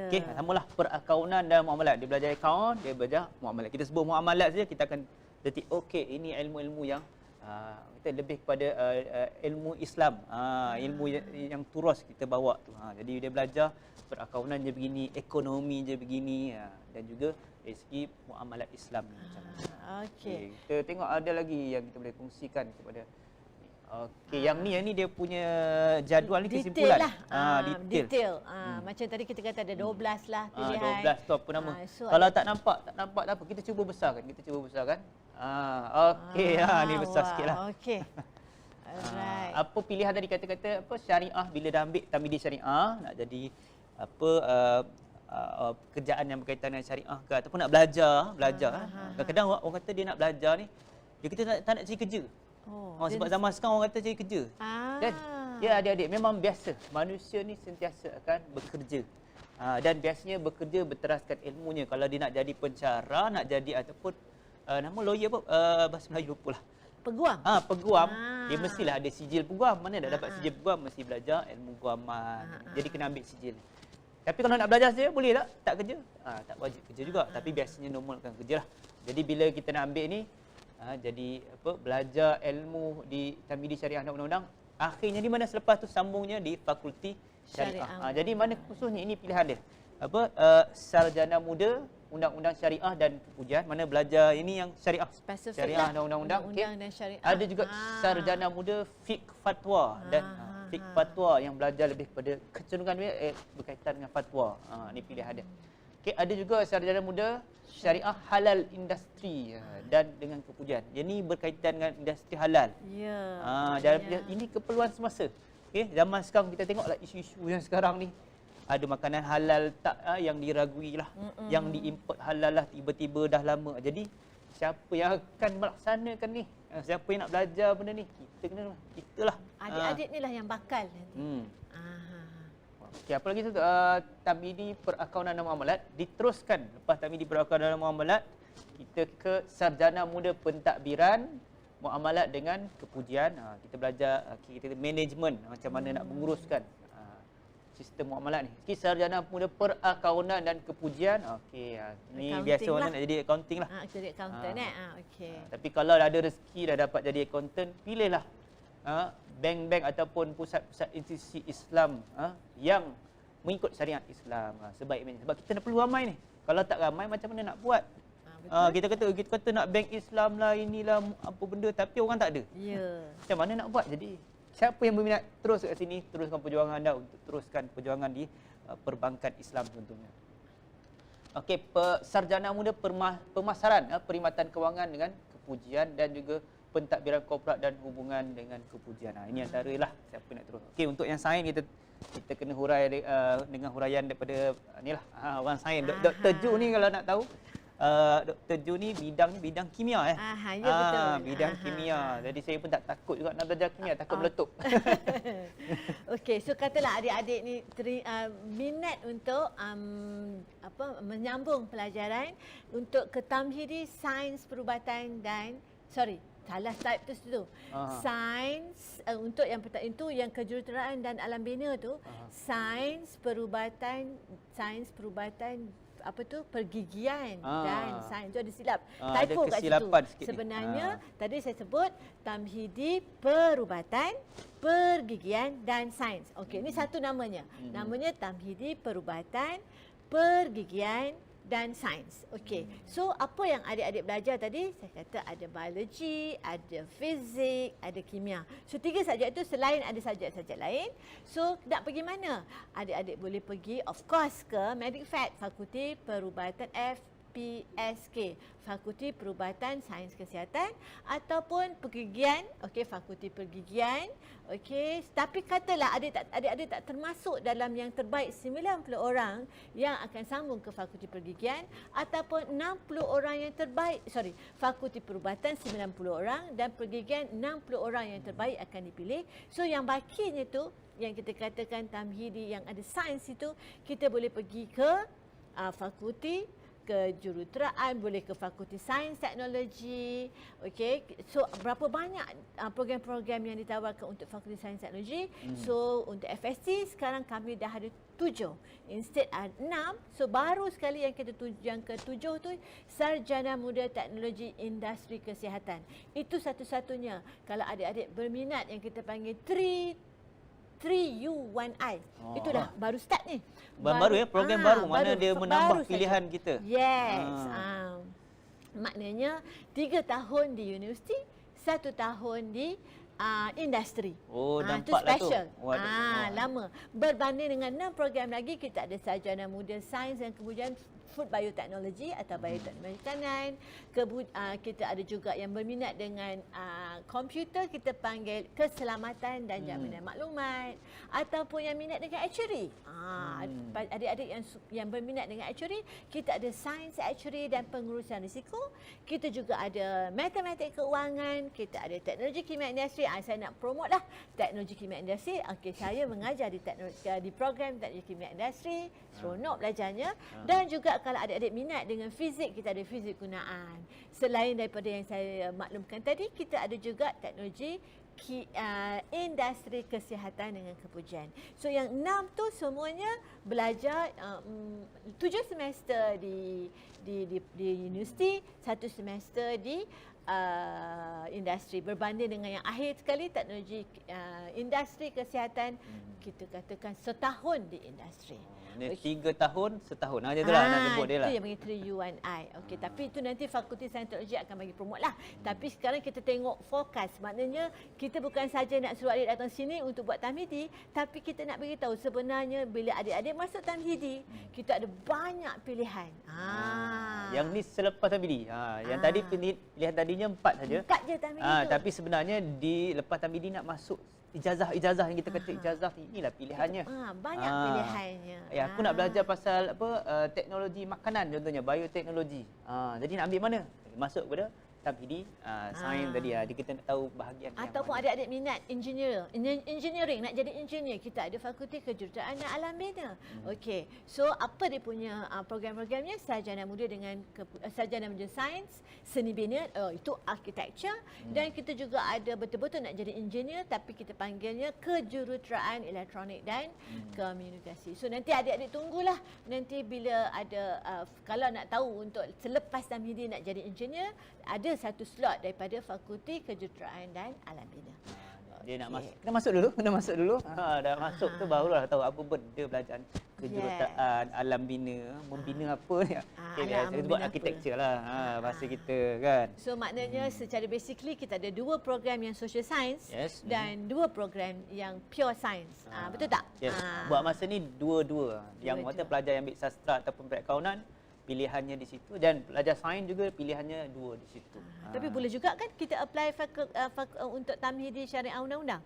Okey, samalah perakaunan dan muamalat. Dia belajar akaun, dia belajar muamalat. Kita sebut muamalat saja kita akan detik okey ini ilmu-ilmu yang kita lebih kepada ilmu Islam. Ilmu yang turus kita bawa tu. Jadi dia belajar perakaunan je begini, ekonomi je begini dan juga dari segi muamalat Islam ni macam mana. Okey, kita tengok ada lagi yang kita boleh kongsikan kepada. Okey, yang ni dia punya jadual ni kesimpulan. Detail. Macam tadi kita kata ada 12 lah pilihan. 12 tu apa nama. Kalau tak nampak tak apa. Kita cuba besarkan. Okey, ni besar sikitlah. Okey. Alright. Apa pilihan tadi kata-kata apa syariah bila dah ambil tamidi syariah nak jadi apa pekerjaan yang berkaitan dengan syariah ke ataupun nak belajar. Kadang-kadang orang kata dia nak belajar ni dia kata tak nak cari kerja. Sebab zaman sekarang orang kata cari kerja. Dan ya adik-adik memang biasa manusia ni sentiasa akan bekerja. Dan biasanya bekerja berteraskan ilmunya. Kalau dia nak jadi pencara, nak jadi ataupun nama lawyer apa bahasa Melayu lupalah. Peguam. Peguam. Dia mestilah ada sijil peguam. Mana nak dapat sijil peguam? Mesti belajar ilmu guaman. Jadi kena ambil sijil. Tapi kalau nak belajar saja boleh tak kerja? Tak wajib kerja juga. Tapi biasanya normalkan kerjalah. Jadi bila kita nak ambil ni jadi apa belajar ilmu di Tamidi Syariah dan Undang-Undang, akhirnya di mana selepas tu sambungnya di Fakulti Syariah. Jadi mana khususnya ini pilihan dia. Apa sarjana muda Undang-Undang Syariah dan Kepujian, mana belajar ini yang syariah. Syariah dan Undang-Undang. Ada juga sarjana muda Fiqh Fatwa dan Fiqh Fatwa yang belajar lebih pada kecenderungan berkaitan dengan fatwa. Ini pilihan dia. Ada juga sarjana muda Syariah Halal Industri dan dengan Kepujian. Ini berkaitan dengan industri halal. Ini keperluan semasa. Zaman sekarang kita tengoklah isu-isu yang sekarang ni. Ada makanan halal tak yang diragui lah. Yang diimport halal lah tiba-tiba dah lama. Jadi siapa yang akan melaksanakan ni? Siapa yang nak belajar benda ni? Kita lah. Adik-adik ni lah yang bakal nanti. Okey, apa lagi tu? Tamhidi Perakaunan dan Muamalat diteruskan. Lepas Tamhidi Perakaunan dan Muamalat, kita ke Sarjana Muda Pentadbiran Muamalat dengan Kepujian. Kita belajar kita management, macam mana nak menguruskan sistem muamalat ni. Okey, Sarjana Muda Perakaunan dan Kepujian. Okey, ni biasa orang nak jadi accounting lah. Jadi accountant okey. Tapi kalau ada rezeki dah dapat jadi accountant, pilihlah bank-bank ataupun pusat-pusat institusi Islam yang mengikut syariat Islam sebaik-baiknya. Sebab kita nak perlu ramai ni. Kalau tak ramai macam mana nak buat? Kita kata nak bank Islam lah, inilah apa benda, tapi orang tak ada. Ya. Macam mana nak buat? Jadi siapa yang berminat terus kat sini, teruskan perjuangan anda untuk teruskan perjuangan di perbankan Islam contohnya. Okey, Sarjana Muda Pemasaran, Perkhidmatan Kewangan dengan Kepujian dan juga Pentadbiran Korporat dan Hubungan dengan Kepujian. Ini antara lah siapa nak terus. Okey, untuk yang sains kita kena hurai dengan huraian daripada inilah orang sains. Dr. Ju ni kalau nak tahu, Dr. Ju ni bidang kimia Ya betul. Bidang kimia. Jadi saya pun tak takut juga nak belajar kimia, takut meletup. Okey, so katalah adik-adik ni minat untuk menyambung pelajaran untuk ke Tamhidi Sains Perubatan dan salah type tu. Sains untuk yang pertama itu yang kejuruteraan dan alam bina tu, sains perubatan pergigian dan sains. Itu ada silap. Typo kat situ. Sebenarnya tadi saya sebut Tamhidi Perubatan, Pergigian dan Sains. Okey, ini satu namanya. Namanya Tamhidi Perubatan, Pergigian dan Sains. Okey. So apa yang adik-adik belajar tadi? Saya kata ada biologi, ada fizik, ada kimia. So 3 subjek itu selain ada subjek-subjek lain. So nak pergi mana? Adik-adik boleh pergi of course ke Medicfat, Fakulti Perubatan FPSK, Fakulti Perubatan Sains Kesihatan, ataupun Pergigian, okey, Fakulti Pergigian. Okey, tapi katalah adik-adik tak termasuk dalam yang terbaik 90 orang yang akan sambung ke Fakulti Pergigian, ataupun 60 orang yang terbaik, Fakulti Perubatan 90 orang dan Pergigian 60 orang yang terbaik akan dipilih. So yang bakinya tu yang kita katakan Tamhidi yang ada sains itu, kita boleh pergi ke fakulti kejuruteraan, boleh ke Fakulti Sains Teknologi. Okey, so berapa banyak program-program yang ditawarkan untuk Fakulti Sains Teknologi. So untuk FSC sekarang kami dah ada 7 instead 6. So baru sekali yang ke-7 tu Sarjana Muda Teknologi Industri Kesihatan. Itu satu-satunya. Kalau adik-adik berminat yang kita panggil 3U1I. Itulah baru start ni. Baru program baru mana dia menambah pilihan kita. Yes. Maknanya 3 tahun di universiti, 1 tahun di industri. Nampaklah tu special. Tu. Lama. Berbanding dengan 6 program lagi, kita ada Sarjana Muda Sains dan kemudian Food Bioteknologi atau bioteknologi makanan. Kita ada juga yang berminat dengan komputer, kita panggil keselamatan dan jaminan maklumat, ataupun yang minat dengan actuary. Adik-adik yang berminat dengan actuary, kita ada sains actuary dan pengurusan risiko. Kita juga ada matematik keuangan, kita ada teknologi kimia industri. Saya nak promote lah teknologi kimia industri. Okey, saya mengajar di program teknologi kimia industri. Seronok belajarnya. Dan juga kalau adik-adik minat dengan fizik, kita ada fizik gunaan. Selain daripada yang saya maklumkan tadi, kita ada juga teknologi industri kesihatan dengan kepujian. So yang 6 tu semuanya belajar 7 semester di universiti, 1 semester di industri. Berbanding dengan yang akhir sekali teknologi industri kesihatan, kita katakan setahun di industri. 3 tahun, setahun. Macam itulah nak sebut dia lah. Itu yang panggil 3U1I. Okey, tapi itu nanti Fakulti Sains Teknologi akan bagi promote lah. Tapi sekarang kita tengok fokus. Maknanya kita bukan saja nak suruh adik datang sini untuk buat Tamhidi, tapi kita nak beritahu sebenarnya bila adik-adik masuk Tamhidi, kita ada banyak pilihan. Yang ni selepas Tamhidi. Yang tadi pilihan tadinya 4 saja. 4 je Tamhidi tu. Tapi sebenarnya di lepas Tamhidi nak masuk ijazah yang kita kata ijazah ni, inilah pilihannya. Banyak pilihannya. Ya, aku nak belajar pasal teknologi makanan contohnya, bioteknologi. Jadi nak ambil mana? Masuk kepada Tamhidi, sains tadi. Dia kita nak tahu bahagian Ataupun adik-adik minat engineering, nak jadi engineer, kita ada Fakulti Kejuruteraan dan Alam Bina. Okey. So apa dia punya program-programnya? Sarjana muda dengan sarjana muda sains, seni bina, itu architecture, dan kita juga ada betul-betul nak jadi engineer tapi kita panggilnya Kejuruteraan Elektronik dan Komunikasi. So nanti adik-adik tunggulah nanti bila ada kalau nak tahu untuk selepas Tamhidi nak jadi engineer, ada satu slot daripada Fakulti Kejuruteraan dan Alam Bina. Dia nak masuk. Kena masuk dulu. Dah masuk tu barulah tahu apa benda belajar kejuruteraan, alam bina, membina apa ni. Kita buat architecture lah. Bahasa kita kan. So maknanya secara basically kita ada 2 program yang social science dan 2 program yang pure science. Betul tak? Yes. Buat masa ni dua-dua. Yang kata pelajar yang ambil sastra ataupun perakaunan, pilihannya di situ, dan pelajar sains juga pilihannya 2 di situ. Tapi boleh juga kan kita apply untuk Tamhidi Syariah Undang-Undang.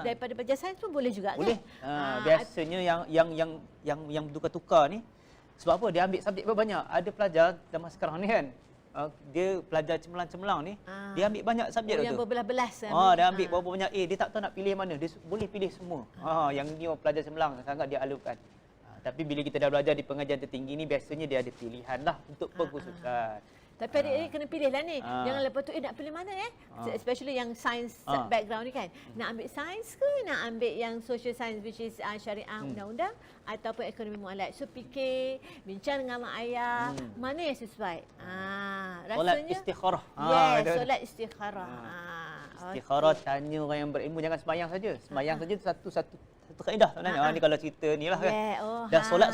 Daripada pelajar sains pun boleh juga boleh. kan? Biasanya yang tukar-tukar ni sebab apa? Dia ambil subjek banyak. Ada pelajar zaman sekarang ni kan, dia pelajar cemerlang-cemerlang ni, dia ambil banyak subjek yang tu. berbelas-belas. Dia ambil berapa banyak dia tak tahu nak pilih mana. Dia boleh pilih semua. Yang ni pelajar cemerlang sangat dia alurkan. Tapi bila kita dah belajar di pengajian tertinggi ni, biasanya dia ada pilihan lah untuk pengkhususan. Tapi adik-adik kena pilih lah ni. Jangan lepas tu nak pilih mana especially yang science background ni kan. Nak ambil science ke nak ambil yang social science which is syariah undang-undang ataupun ekonomi mualat. So fikir, bincang dengan mak ayah, mana yang sesuai. Solat Rasanya istikharah. solat istikharah. Istikharah, tanya orang yang berilmu, jangan sembahyang saja. Sembahyang saja satu kaedah sebenarnya. Ni kalau cerita ni lah kan. Dah solat.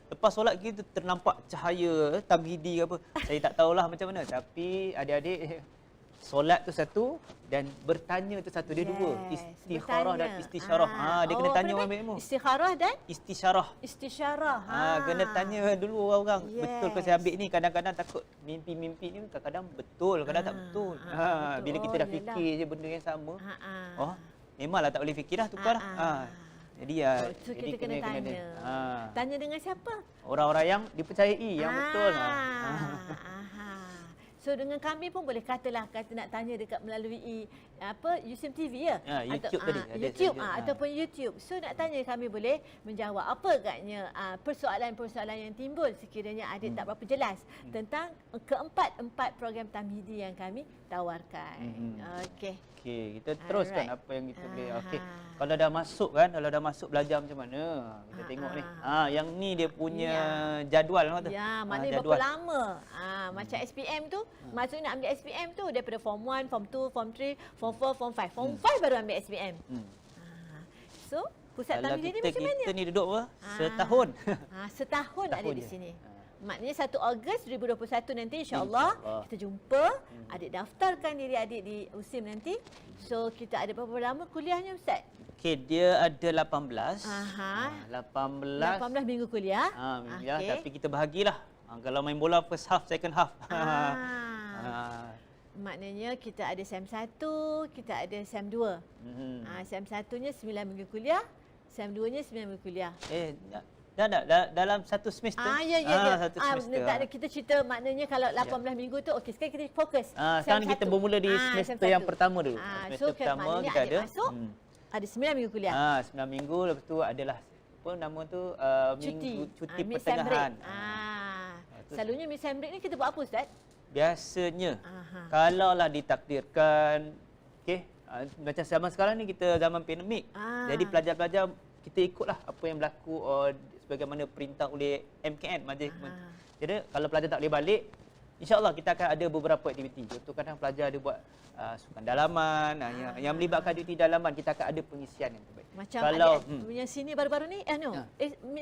Lepas solat kita ternampak cahaya Tamhidi apa. Saya tak tahulah macam mana. Tapi adik-adik, solat tu satu dan bertanya tu satu. Dia dua. Istikharah dan istisyarah. Dia kena tanya orang berilmu. Istikharah dan istisyarah. Kena tanya dulu orang. Betul ke saya ambil ni? Kadang-kadang takut mimpi-mimpi ni kadang-kadang betul, kadang tak betul. Bila kita dah fikir je benda yang sama. Memanglah tak boleh fikir dah, tukar dah. Jadi so kita kena tanya. Tanya dengan siapa? Orang-orang yang dipercayai, yang betul. So dengan kami pun boleh kata nak tanya dekat melalui USIM TV ya? YouTube tadi. YouTube ataupun YouTube. So nak tanya kami boleh menjawab apa agaknya persoalan-persoalan yang timbul sekiranya adik tak berapa jelas tentang keempat program Tamhidi yang kami tawarkan. Okey, kita teruskan apa yang kita boleh. Okey. Kalau dah masuk belajar macam mana? Kita tengok ni. Yang ni dia punya jadual kata. Maknanya berapa lama. Macam SPM tu, maksudnya nak ambil SPM tu daripada form 1, form 2, form 3, form 4, form 5. Form 5 baru ambil SPM. So, pusat Tamhidi ni macam mana? Kita ni duduk apa? Setahun. Setahun ada di sini. Maknanya 1 Ogos 2021 nanti insya-Allah kita jumpa. Adik daftarkan diri adik di USIM nanti. So kita ada berapa lama kuliahnya Ustaz? Okey, dia ada 18. 18 minggu kuliah. Tapi kita bahagilah. Kalau main bola first half, second half. Maknanya kita ada SEM 1, kita ada SEM 2. SEM 1-nya 9 minggu kuliah, SEM 2-nya 9 minggu kuliah. Dalam satu semester. Satu semester. Tak ada, kita cerita maknanya kalau 18 minggu tu, okey sekarang kita fokus. Sekarang kita bermula di semester yang pertama dulu. Semester pertama kita ada masuk, ada 9 minggu kuliah. 9 minggu, lepas tu adalah apa nama tu cuti pertengahan. Selalunya mid-sem break ni kita buat apa Ustaz? Biasanya kalaulah ditakdirkan, macam zaman sekarang ni kita zaman pandemik. Jadi pelajar-pelajar kita ikutlah apa yang berlaku sebagaimana perintah oleh MKN Majlis. Jadi kalau pelajar tak boleh balik, insya-Allah kita akan ada beberapa aktiviti. Contoh kadang pelajar ada buat sukan dalaman, yang melibatkan aktiviti dalaman, kita akan ada pengisian yang terbaik. Macam kalau punya sini baru-baru ni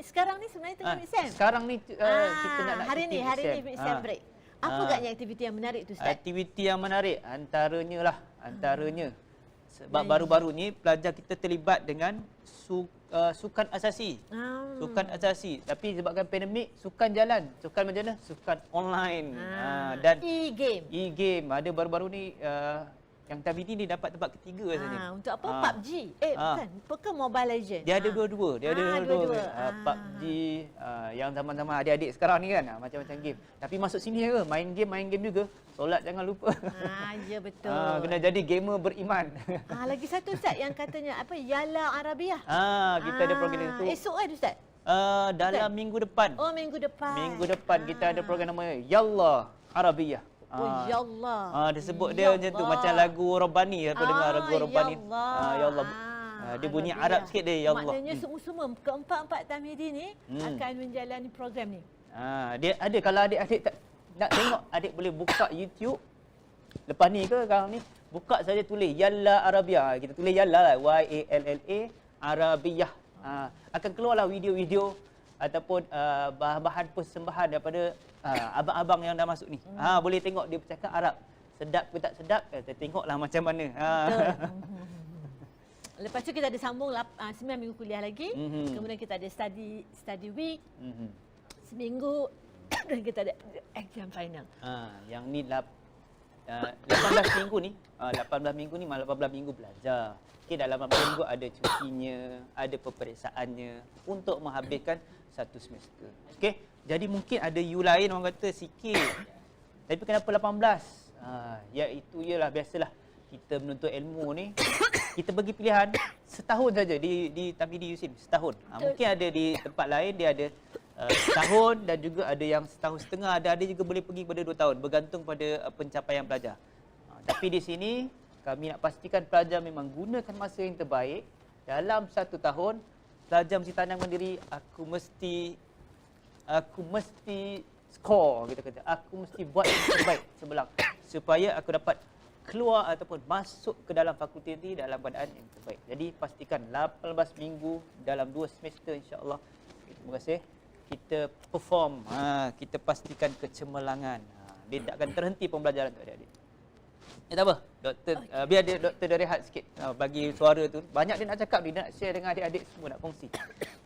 sekarang ni sebenarnya tengah mid-sem. Sekarang ni kita nak hari ni mid-sem break. Apa agaknya aktiviti yang menarik tu Ustaz? Aktiviti yang menarik antaranya sebab baru-baru ni pelajar kita terlibat dengan sukan asasi. Sukan asasi. Tapi sebabkan pandemik, sukan jalan. Sukan macam mana? Sukan online. Dan e-game. Ada baru-baru ni Yang Tamidi ni dapat tempat ketiga rasanya. Untuk apa? Ah. PUBG. Bukan Mobile Legend. Dia ada dua-dua. Dia ada dua-dua. PUBG yang zaman-zaman adik-adik sekarang ni kan, macam-macam game. Tapi masuk sini je, main game juga. Solat jangan lupa. Ya betul. Kena jadi gamer beriman. Lagi satu Ustaz yang katanya apa? Yalla Arabiah. Kita ada program itu. Esok kan Ustaz? Dalam minggu depan. Oh, minggu depan. Minggu depan kita ada program namanya Yalla Arabiah. Ya Allah. Dia sebut dia macam tu, macam lagu Rabbani. Apa dengar lagu Rabbani? Ya Allah. Dia bunyi Arabiah. Arab sikit dia, Ya Allah. Maknanya semua keempat-empat Tamidi ni akan menjalani program ni. Dia ada, kalau adik-adik tak nak tengok, adik boleh buka YouTube. Lepas ni ke kalau ni, buka saja tulis Yalla Arabiah. Kita tulis Yalla lah, Y-A-L-L-A Arabiah. Akan keluarlah video-video ataupun bahan-bahan persembahan daripada abang-abang yang dah masuk ni. Boleh tengok dia bercakap Arab. Sedap ke tak sedap, kita tengoklah macam mana. Betul. Lepas tu kita ada sambung 9 minggu kuliah lagi. Kemudian kita ada study week. Seminggu dan kita ada exam final. Yang ni 18 minggu ni, 18 minggu ni malah 18 minggu belajar. Okey, dalam 18 minggu ada cutinya, ada peperiksaannya untuk menghabiskan satu semester. Okey, jadi mungkin ada you lain orang kata sikit. Tapi kenapa 18? Iaitu ialah biasalah kita menuntut ilmu ni, kita bagi pilihan setahun saja di Tamidi USIM, setahun. Mungkin ada di tempat lain dia ada setahun dan juga ada yang setahun setengah, ada juga boleh pergi pada 2 tahun bergantung pada pencapaian pelajar. Tapi di sini kami nak pastikan pelajar memang gunakan masa yang terbaik. Dalam 1 tahun pelajar mesti tanamkan diri, aku mesti score, kita kata. Aku mesti buat yang terbaik sebelang supaya aku dapat keluar ataupun masuk ke dalam fakulti ini dalam keadaan yang terbaik. Jadi pastikan 18 minggu dalam 2 semester, insya-Allah. Terima kasih. Kita perform, kita pastikan kecemerlangan. Dia tak akan terhenti pembelajaran tu adik-adik. Tak apa, doktor, biar dia doktor dia rehat sikit, bagi suara tu. Banyak dia nak cakap, dia nak share dengan adik-adik semua, nak kongsi.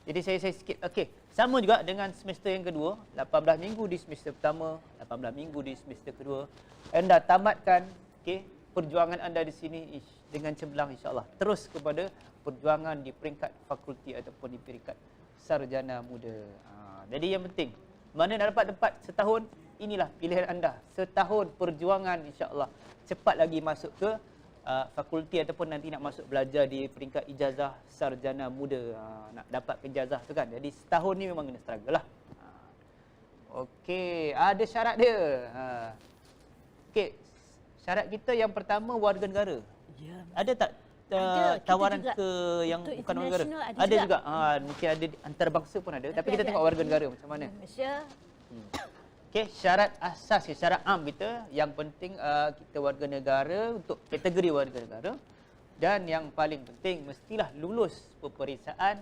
Jadi saya sikit. Okey, sama juga dengan semester yang kedua, 18 minggu di semester pertama, 18 minggu di semester kedua. Anda tamatkan, okey, perjuangan anda di sini dengan cemerlang, insya-Allah. Terus kepada perjuangan di peringkat fakulti ataupun di peringkat sarjana muda. Jadi yang penting, mana nak dapat tempat setahun, inilah pilihan anda. Setahun perjuangan, insya-Allah. Cepat lagi masuk ke fakulti ataupun nanti nak masuk belajar di peringkat ijazah sarjana muda. Nak dapat ijazah tu kan. Jadi setahun ni memang kena struggle lah. Okey, ada syarat dia. Okey, syarat kita yang pertama warga negara. Ya. Ada tak tawaran ke yang bukan warga negara? Ada juga. Mungkin ada antarabangsa pun ada. Tapi kita tengok warga negara macam mana. Malaysia. Okey, syarat asas, syarat am kita yang penting kita warga negara untuk kategori warga negara. Dan yang paling penting mestilah lulus peperiksaan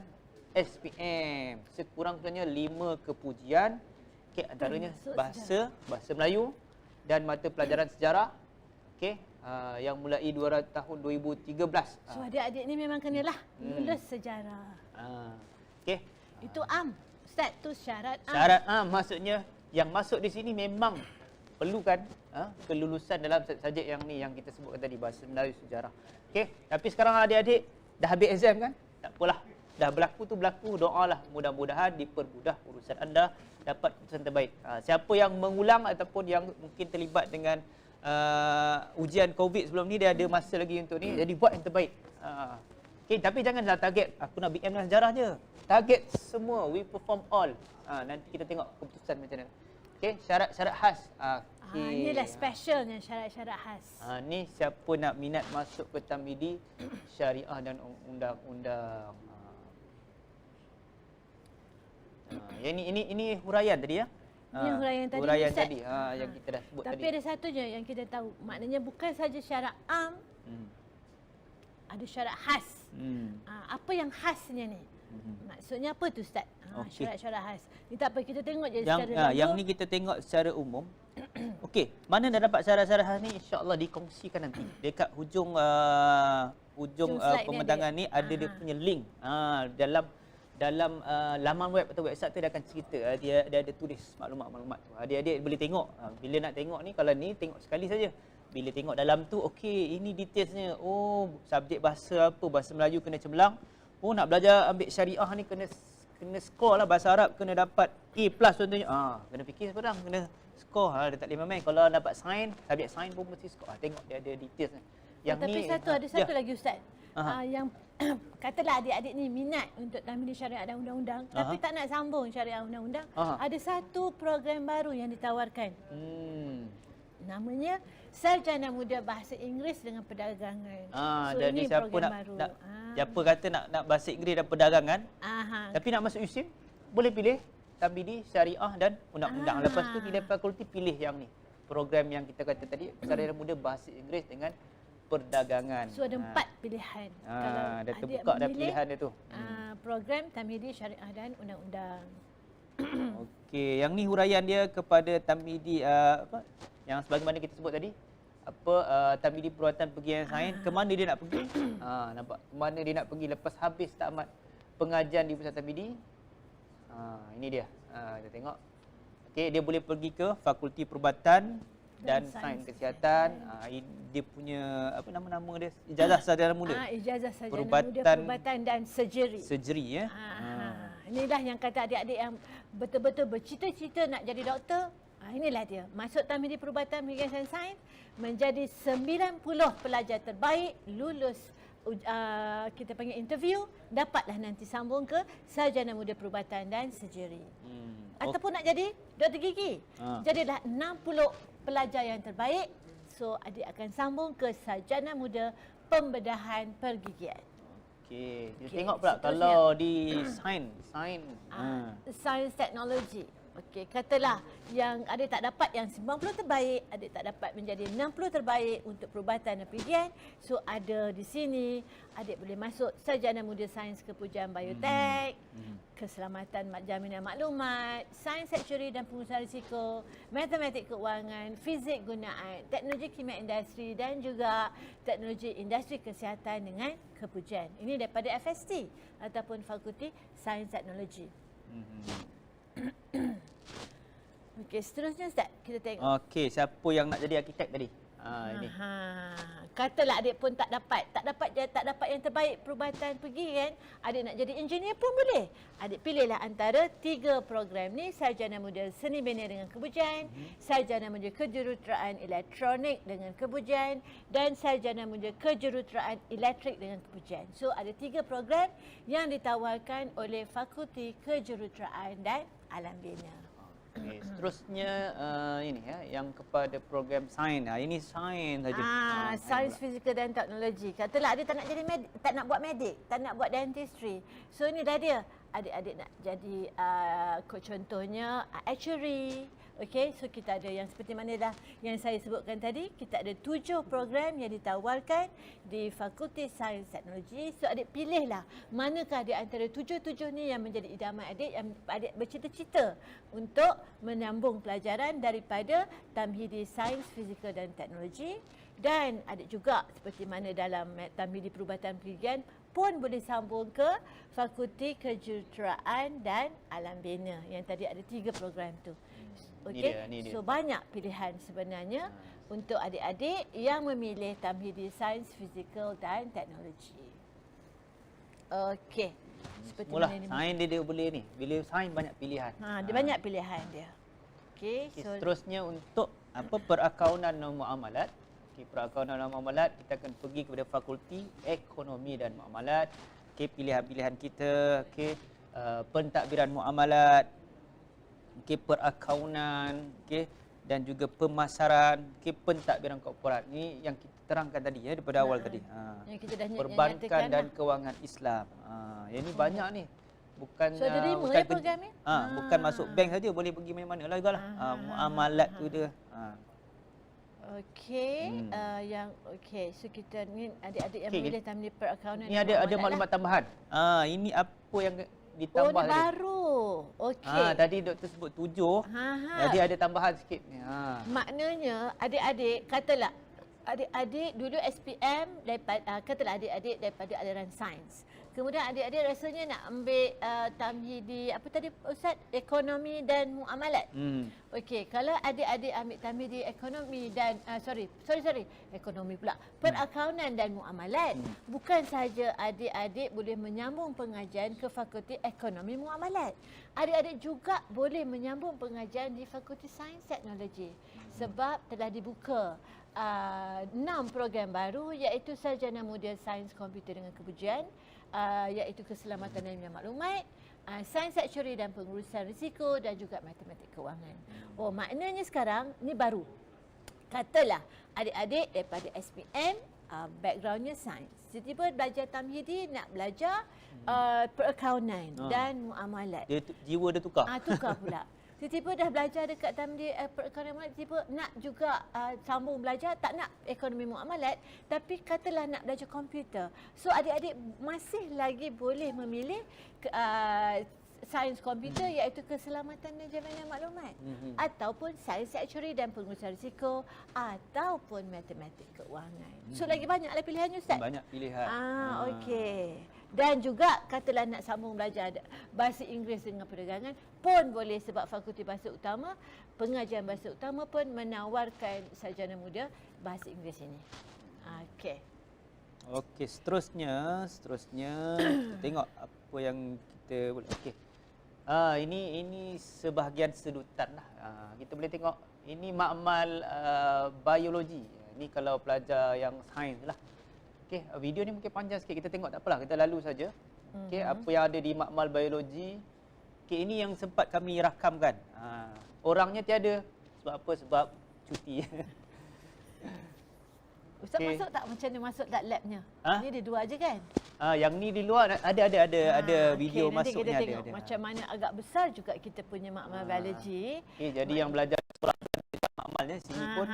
SPM. Sekurang-kurangnya 5 kepujian. Okey, antaranya bahasa Melayu dan mata pelajaran sejarah. Okey, yang mulai tahun 2013. So adik-adik ni memang kenalah lulus sejarah. Okey. Itu am. Ustaz, tu syarat am. Syarat am maksudnya yang masuk di sini memang perlukan kelulusan dalam subjek yang ni yang kita sebutkan tadi, bahasa Melayu, sejarah. Okey, tapi sekarang adik-adik dah habis exam kan? Tak apalah. Dah berlaku tu berlaku, doalah mudah-mudahan dipermudah urusan anda, dapat keputusan terbaik. Siapa yang mengulang ataupun yang mungkin terlibat dengan ujian COVID sebelum ni, dia ada masa lagi untuk ni, jadi buat yang terbaik. Okay, tapi janganlah target aku nak BM dalam sejarah je. Target semua, we perform all. Nanti kita tengok keputusan macam mana. Okay, syarat-syarat khas. Okay. Inilah specialnya syarat-syarat khas. Ni siapa nak minat masuk ke Tamidi Syariah dan Undang-Undang. Ini huraian tadi ya. Ini huraian tadi yang kita dah sebut tapi tadi. Tapi ada satu je yang kita tahu, maknanya bukan saja syarat am, ada syarat khas. Apa yang khasnya ni? Maksudnya apa tu Ustaz? Okey. Syarat-syarat khas. Ni tak apa, kita tengok je Yang, secara yang ni kita tengok secara umum. Okey, mana dah dapat syarat-syarat khas ni, insya-Allah dikongsikan nanti. Dekat hujung slide pembentangan ni ada dia punya link. Dalam laman web atau website tu dia akan cerita, dia ada tulis maklumat-maklumat tu. Adik-adik boleh tengok. Bila nak tengok ni, kalau ni tengok sekali saja. bila tengok dalam tu, okey, ini detailsnya. Oh, subjek bahasa apa? Bahasa Melayu kena cemerlang. Oh, nak belajar ambil syariah ni kena skor lah. Bahasa Arab kena dapat A+ contohnya. Kena fikir sekarang, kena skor. Dia tak boleh main. Kalau dapat sains, subjek sains pun mesti skor. Tengok dia ada details ni. Tapi ada satu lagi Ustaz. Yang katalah adik-adik ni minat untuk tahmidi syariah dan undang-undang, tapi tak nak sambung syariah undang-undang. Ada satu program baru yang ditawarkan. Namanya Sarjana Muda Bahasa Inggeris dengan Perdagangan. So dan ini siapa program nak, baru. siapa kata nak bahasa Inggeris dan perdagangan, tapi nak masuk USIM, boleh pilih tahmidi syariah dan undang-undang. Lepas tu pilih fakulti, pilih yang ni. Program yang kita kata tadi, Sarjana Muda Bahasa Inggeris dengan Perdagangan. So ada 4 pilihan. Kalau dah adik terbuka dah memilih, pilihan dia tu. program tahmidi syariah dan undang-undang. Okey, yang ni huraian dia kepada tahmidi apa yang sebagaimana kita sebut tadi, tahmidi perubatan pergian sains, ke mana dia nak pergi? Nampak ke mana dia nak pergi lepas habis tamat pengajian di pusat tahmidi. Ini dia. Kita tengok. Okey, dia boleh pergi ke Fakulti Perubatan dan Sains Kesihatan. Dia punya apa nama dia? Ijazah sarjana muda. Ijazah sarjana Perubatan, muda perubatan dan surgery. Surgery ya. Inilah yang kata adik-adik yang betul-betul bercita-cita nak jadi doktor. Inilah dia. Masuk tahmidi perubatan pergian sains, menjadi 90 pelajar terbaik, lulus kita panggil interview, dapatlah nanti sambung ke sarjana muda perubatan dan surgery. Ataupun nak jadi doktor gigi. Jadilah 60 pelajar yang terbaik. So adik akan sambung ke sarjana muda pembedahan pergigian. Okey, kita tengok pula kalau di sains. Sains teknologi. Okey, katalah yang adik tak dapat yang 90 terbaik, adik tak dapat menjadi 60 terbaik untuk perubatan dan pergian. So ada di sini adik boleh masuk sarjana muda sains kepujian biotek, keselamatan jaminan maklumat, sains actuary dan pengurusan risiko, matematik keuangan, fizik gunaan, teknologi kimia industri dan juga teknologi industri kesihatan dengan kepujian. Ini daripada FST ataupun Fakulti Sains Teknologi. Okey, seterusnya Ustaz, kita tengok. Okey, siapa yang nak jadi arkitek tadi? Ini. Katalah adik pun tak dapat yang terbaik perubatan pergi kan. Adik nak jadi engineer pun boleh. Adik pilihlah antara 3 program ni, sarjana muda seni bina dengan kebujian, sarjana muda kejuruteraan elektronik dengan kebujian dan sarjana muda kejuruteraan elektrik dengan kebujian. So ada 3 program yang ditawarkan oleh Fakulti Kejuruteraan dan Alam Bina. Okay, seterusnya ini ya, yang kepada program sains. Ini sains saja. Sains fizikal dan teknologi. Katalah adik tak nak jadi tak nak buat medik, tak nak buat dentistry. So ini dah dia. Adik-adik nak jadi contohnya actuary. Okey, so kita ada yang seperti mana dah yang saya sebutkan tadi, kita ada 7 program yang ditawarkan di Fakulti Sains Teknologi. So adik pilihlah manakah di antara 7 ni yang menjadi idaman adik, yang adik bercita-cita untuk menyambung pelajaran daripada Tamhidi Sains Fizikal dan Teknologi. Dan adik juga seperti mana dalam Tamhidi Perubatan Pergian pun boleh sambung ke Fakulti Kejuruteraan dan Alam Bina yang tadi ada 3 program tu. Okey, so banyak pilihan sebenarnya untuk adik-adik yang memilih Tamhidi Sains Fizikal dan Teknologi. Okey. Seperti mula mana ni? Sains dia boleh ni. Bila sains banyak pilihan. Dia banyak pilihan dia. Okey, so seterusnya untuk perakaunan dan muamalat. Okey, perakaunan dan muamalat kita akan pergi kepada Fakulti Ekonomi dan Muamalat. Okey, pilihan-pilihan kita, okey, pentadbiran muamalat, okey, perakaunan, okey, dan juga pemasaran, okey, pentadbiran korporat. Ni yang kita terangkan tadi ya daripada awal tadi. Yang kita dah perbankan dan kewangan Islam. Yang ni banyak ni. Bukan so ada 5 ya program ni? Bukan masuk bank saja, boleh pergi mana-mana lah juga lah. Muamalat tu dia. Okey, okey, so kita ni adik-adik yang memilih Tamhidi perakaunan. Ni ada maklumat tambahan. Ini apa yang ditambah tadi. Baru. Okey. Tadi doktor sebut 7. Jadi ada tambahan sikit ni. Maknanya adik-adik katalah adik-adik dulu SPM daripada katalah adik-adik daripada aliran sains. Kemudian adik-adik rasanya nak ambil tamhidi apa tadi Ustaz? Ekonomi dan muamalat. Okey, kalau adik-adik ambil tamhidi ekonomi dan sorry, ekonomi pula. Perakaunan dan muamalat. Bukan sahaja adik-adik boleh menyambung pengajian ke Fakulti Ekonomi Muamalat. Adik-adik juga boleh menyambung pengajian di Fakulti Sains Teknologi. Sebab telah dibuka 6 program baru iaitu Sarjana Muda Sains Komputer dengan Kebujian, iaitu Keselamatan dan Ilmiah Maklumat, Sains Aktuari dan Pengurusan Risiko dan juga Matematik Kewangan. Oh, maknanya sekarang ni baru. Katalah adik-adik daripada SPM, backgroundnya sains. Tiba-tiba belajar tamhidi nak belajar perakaunan dan muamalat. Jiwa dia tukar. Tukar pula. Tiba-tiba dah belajar dekat tamhidi perakaunan, tiba nak juga sambung belajar, tak nak ekonomi muamalat, tapi katalah nak belajar komputer. So adik-adik masih lagi boleh memilih sains komputer iaitu keselamatan dan jaminan maklumat, ataupun sains aktuari dan pengurusan risiko, ataupun matematik keuangan. So lagi banyaklah pilihannya Ustaz. Banyak pilihan. Okey. Dan juga katalah nak sambung belajar bahasa Inggeris dengan perdagangan pun boleh, sebab Fakulti Bahasa Utama, pengajian Bahasa Utama pun menawarkan sarjana muda bahasa Inggeris ini. Okey. Okey, seterusnya kita tengok apa yang kita boleh. Okey. Ini sebahagian sedutan lah. Kita boleh tengok ini makmal biologi. Ini kalau pelajar yang sains lah. Okey, video ni mungkin panjang sikit, kita tengok tak apalah, kita lalu saja. Okey, apa yang ada di makmal biologi. Okey, ini yang sempat kami rakamkan. Orangnya tiada. Sebab apa? Sebab cuti. Ustaz masuk tak, macam mana masuk tak labnya? Ni dia dua aja kan? Yang ni di luar ada video nanti masuknya kita tengok ada. macam mana agak besar juga kita punya makmal biologi. Okey, jadi yang belajar makmalnya sini pun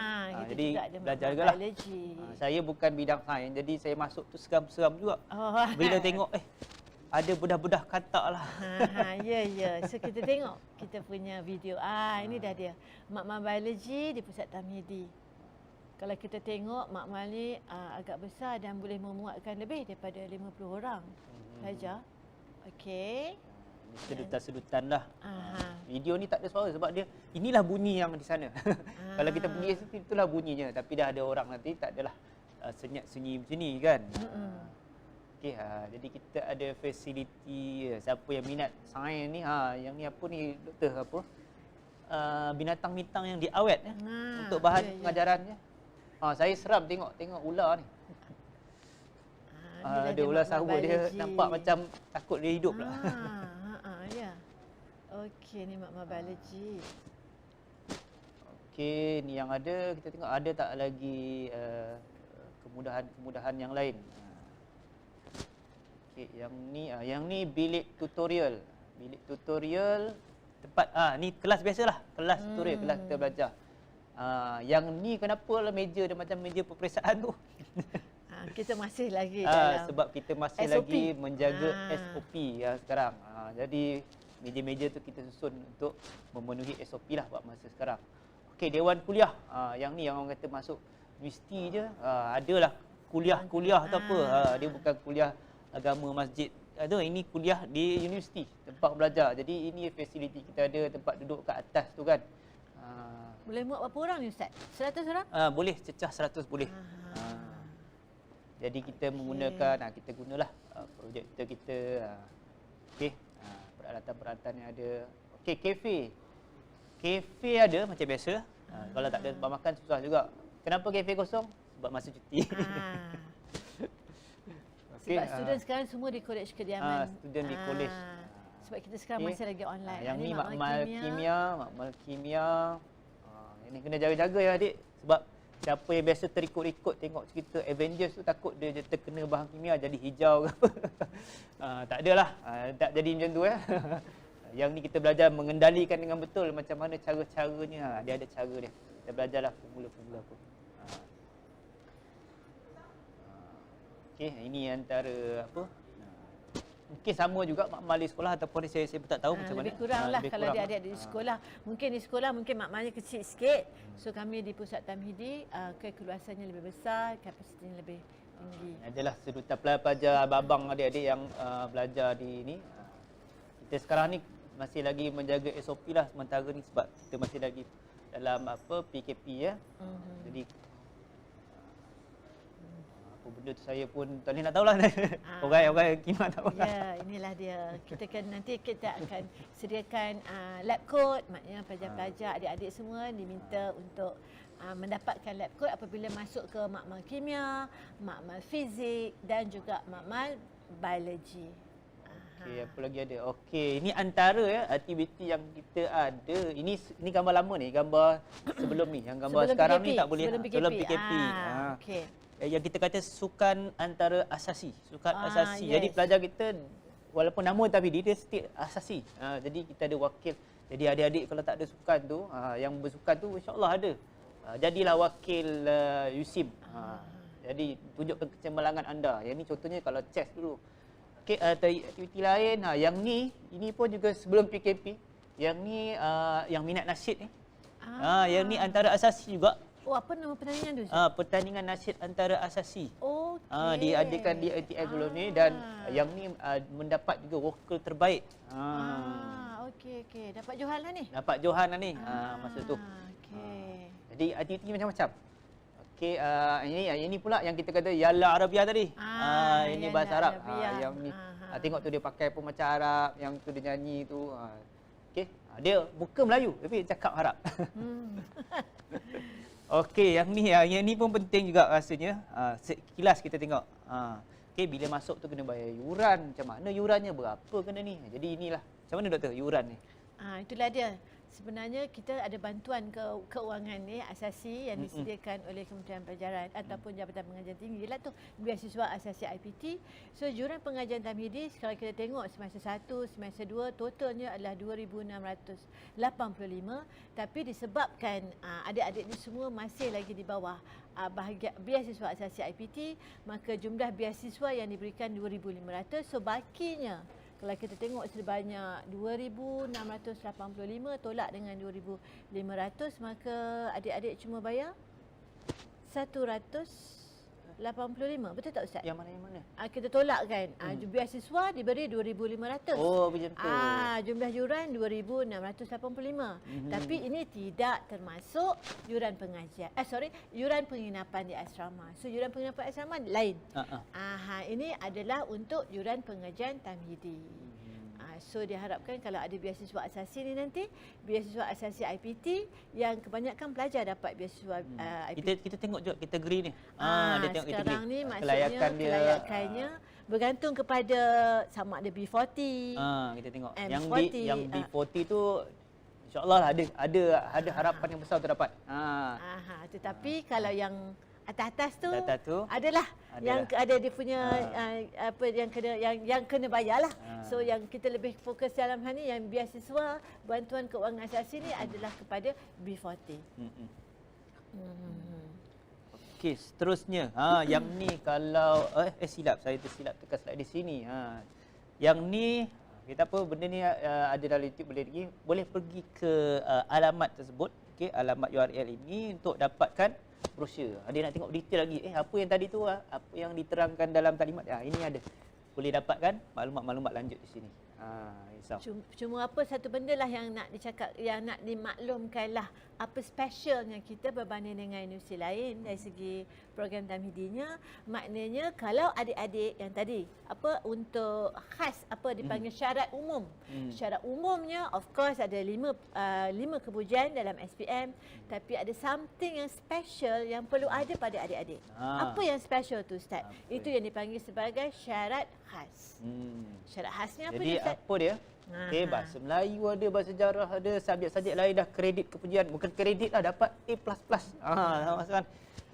jadi belajar juga lah. Saya bukan bidang sains, jadi saya masuk tu seram-seram juga. Bila tengok ada bedah-bedah katak lah. Ya. So kita tengok kita punya video. Ini dah dia. Makmal biologi di Pusat Tamhidi. Kalau kita tengok makmal ni agak besar dan boleh memuatkan lebih daripada 50 orang saja. Okey. Sedutan-sedutan lah. Video ni tak ada suara sebab dia inilah bunyi yang di sana. Kalau kita pergi situ itulah bunyinya, tapi dah ada orang nanti tak adalah senyap sunyi macam ni kan. Okey, jadi kita ada fasiliti siapa yang minat sains ni, yang ni apa ni doktor apa? Binatang bintang yang diawet untuk bahan pengajarannya. Saya seram tengok ular ni. Ada ular sahur, dia nampak macam takut dia hidup pula. Ya. Okey, ni makmal biologi. Okey, ni yang ada, kita tengok ada tak lagi kemudahan-kemudahan yang lain. Okey, yang ni bilik tutorial. Bilik tutorial tempat ni kelas biasalah, kelas tutorial, kelas kita belajar. Yang ni kenapa lah meja dia macam meja peperiksaan tu? Kita masih lagi dalam sebab kita masih SOP. lagi menjaga SOP sekarang. Jadi meja-meja tu kita susun untuk memenuhi SOP lah buat masa sekarang. Okey, dewan kuliah. Yang ni yang orang kata masuk universiti je. Adalah kuliah-kuliah atau apa. Dia bukan kuliah agama masjid. Ini kuliah di universiti, tempat belajar. Jadi ini fasiliti kita ada, tempat duduk kat atas tu kan. Boleh muat berapa orang ni Ustaz? 100 orang? Boleh, cecah 100 boleh. Jadi kita menggunakan, kita gunalah projektor kita. Okey, peralatan-peralatan yang ada. Okey, kafe ada macam biasa. Kalau tak ada tempat makan susah juga. Kenapa kafe kosong? Sebab masa cuti. Sebab student sekarang semua di kolej kediaman. Student di kolej. Sebab kita sekarang masih lagi online. Yang ni makmal kimia. Ini kena jaga-jaga ya adik. Sebab siapa yang biasa terikut-ikut tengok cerita Avengers tu takut dia terkena bahan kimia jadi hijau ke apa. Tak adalah. Tak jadi macam tu ya. Yang ni kita belajar mengendalikan dengan betul macam mana cara-caranya. Dia ada cara dia. Kita belajarlah formula-formula apa. Okey, ini antara apa? Mungkin sama juga makmal di sekolah ataupun saya tak tahu macam mana. Lebih kurang lah kalau dia ada di sekolah. Mungkin di sekolah mungkin makmalnya kecil sikit. So kami di Pusat Tamhidi keluasannya lebih besar, kapasitinya lebih tinggi. Adalah sedutan pelajar abang adik-adik yang belajar di ni. Kita sekarang ni masih lagi menjaga SOP lah sementara ni sebab kita masih lagi dalam PKP ya. Jadi apa benda tu saya pun tak boleh nak tahulah. Orang kimak tahu lah. Ya, inilah dia. Nanti kita akan sediakan lab coat, maknanya pelajar-pelajar, adik-adik semua diminta untuk mendapatkan lab coat apabila masuk ke makmal kimia, makmal fizik dan juga makmal biologi. Okey, apa lagi ada? Okey, ini antara ya aktiviti yang kita ada. Ini gambar lama ni, gambar sebelum ni. Yang gambar Sebelum sekarang PKP, ni tak boleh. sebelum PKP. Okey. Yang kita kata sukan antara asasi. Sukan asasi. Yes. Jadi pelajar kita walaupun nama tapi dia still asasi. Jadi kita ada wakil. Jadi adik-adik kalau tak ada sukan tu, yang bersukan tu insya-Allah ada. Jadilah wakil USIM. Jadi tunjukkan kecemerlangan anda. Yang ni contohnya kalau chess dulu. Okey, aktiviti lain. Yang ini pun juga sebelum PKP. Yang ni yang minat nasyid ni. Yang ni antara asasi juga. Oh, apa nama pertandingan tu? Pertandingan nasyid antara asasi. Okey. Diadakan di ITF dulu ni dan yang ni mendapat juga wakil terbaik. Okey. Dapat Johan lah ni? Dapat Johan lah ni masa tu. Okey. Jadi aktiviti macam-macam. Okey, ini pula yang kita kata Yalla Arabia tadi. Ini Yalla bahasa Arab. Arabia. Yang ni tengok tu dia pakai pun macam Arab, yang tu dia nyanyi tu. Okey, dia muka Melayu tapi cakap Arab. Okey, yang ni pun penting juga rasanya. Sekilas kita tengok. Okey, bila masuk tu kena bayar yuran. Macam mana yurannya, berapa kena ni? Jadi inilah. Macam mana doktor yuran ni? Itulah dia. Sebenarnya kita ada bantuan keuangan ni asasi yang disediakan oleh Kementerian Pelajaran ataupun Jabatan Pengajian Tinggi. Ialah tu beasiswa asasi IPT. So yuran pengajian tamhidi kalau kita tengok semester 1, semester 2 totalnya adalah 2,685, tapi disebabkan adik-adik ni semua masih lagi di bawah bahagian beasiswa asasi IPT, maka jumlah beasiswa yang diberikan 2,500. So bakinya kalau kita tengok sebanyak 2,685 tolak dengan 2,500, maka adik-adik cuma bayar 185. Betul tak Ustaz? Yang mana? Kita tolak kan. Beasiswa diberi 2,500. Oh, macam tu. Jumlah yuran 2,685. Tapi ini tidak termasuk yuran pengajian. Yuran penginapan di asrama. So yuran penginapan asrama lain. Ini adalah untuk yuran pengajian tamhidi. So diharapkan kalau ada beasiswa asasi ni nanti, beasiswa asasi IPT yang kebanyakan pelajar dapat beasiswa IPT. Kita tengok juga kategori ni. Dia tengok sekarang ni maksudnya kelayakannya bergantung kepada sama ada B40. Kita tengok. M40, yang B40 tu insya-Allah lah ada harapan yang besar untuk dapat. Tetapi kalau yang atas tu adalah yang ada dia punya yang kena bayarlah. So yang kita lebih fokus dalam hal ni yang beasiswa bantuan keuangan asasi ni adalah kepada B40. Okey, seterusnya yang ni kalau silap saya tersilap tekan slide di sini. Yang ni kita apa benda ni ada dalam YouTube boleh pergi ke alamat tersebut. Okey, alamat URL ini untuk dapatkan brosur. Dia nak tengok detail lagi. Apa yang tadi tu apa yang diterangkan dalam taklimat. Ini ada. Boleh dapatkan maklumat-maklumat lanjut di sini. Cuma apa satu benda lah yang nak dimaklumkan lah, apa specialnya kita berbanding dengan universiti lain dari segi program tamhidinya. Maknanya kalau adik-adik yang tadi untuk khas dipanggil syarat umum. Syarat umumnya of course ada 5 kepujian dalam SPM, tapi ada something yang special yang perlu ada pada adik-adik. Apa yang special tu Ustaz? Itu yang dipanggil sebagai syarat khas. Syarat khasnya apa Jadi Ustaz? apa dia? Okey, bahasa Melayu ada, bahasa sejarah ada, subjek-subjek lain dah kredit kepujian. Bukan kredit lah, dapat A++.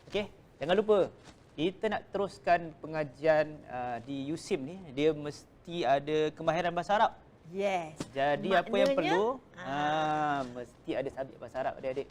Okey, jangan lupa kita nak teruskan pengajian di USIM ni, dia mesti ada kemahiran bahasa Arab. Yes. Jadi apa yang perlu? Mesti ada subjek bahasa Arab adik-adik.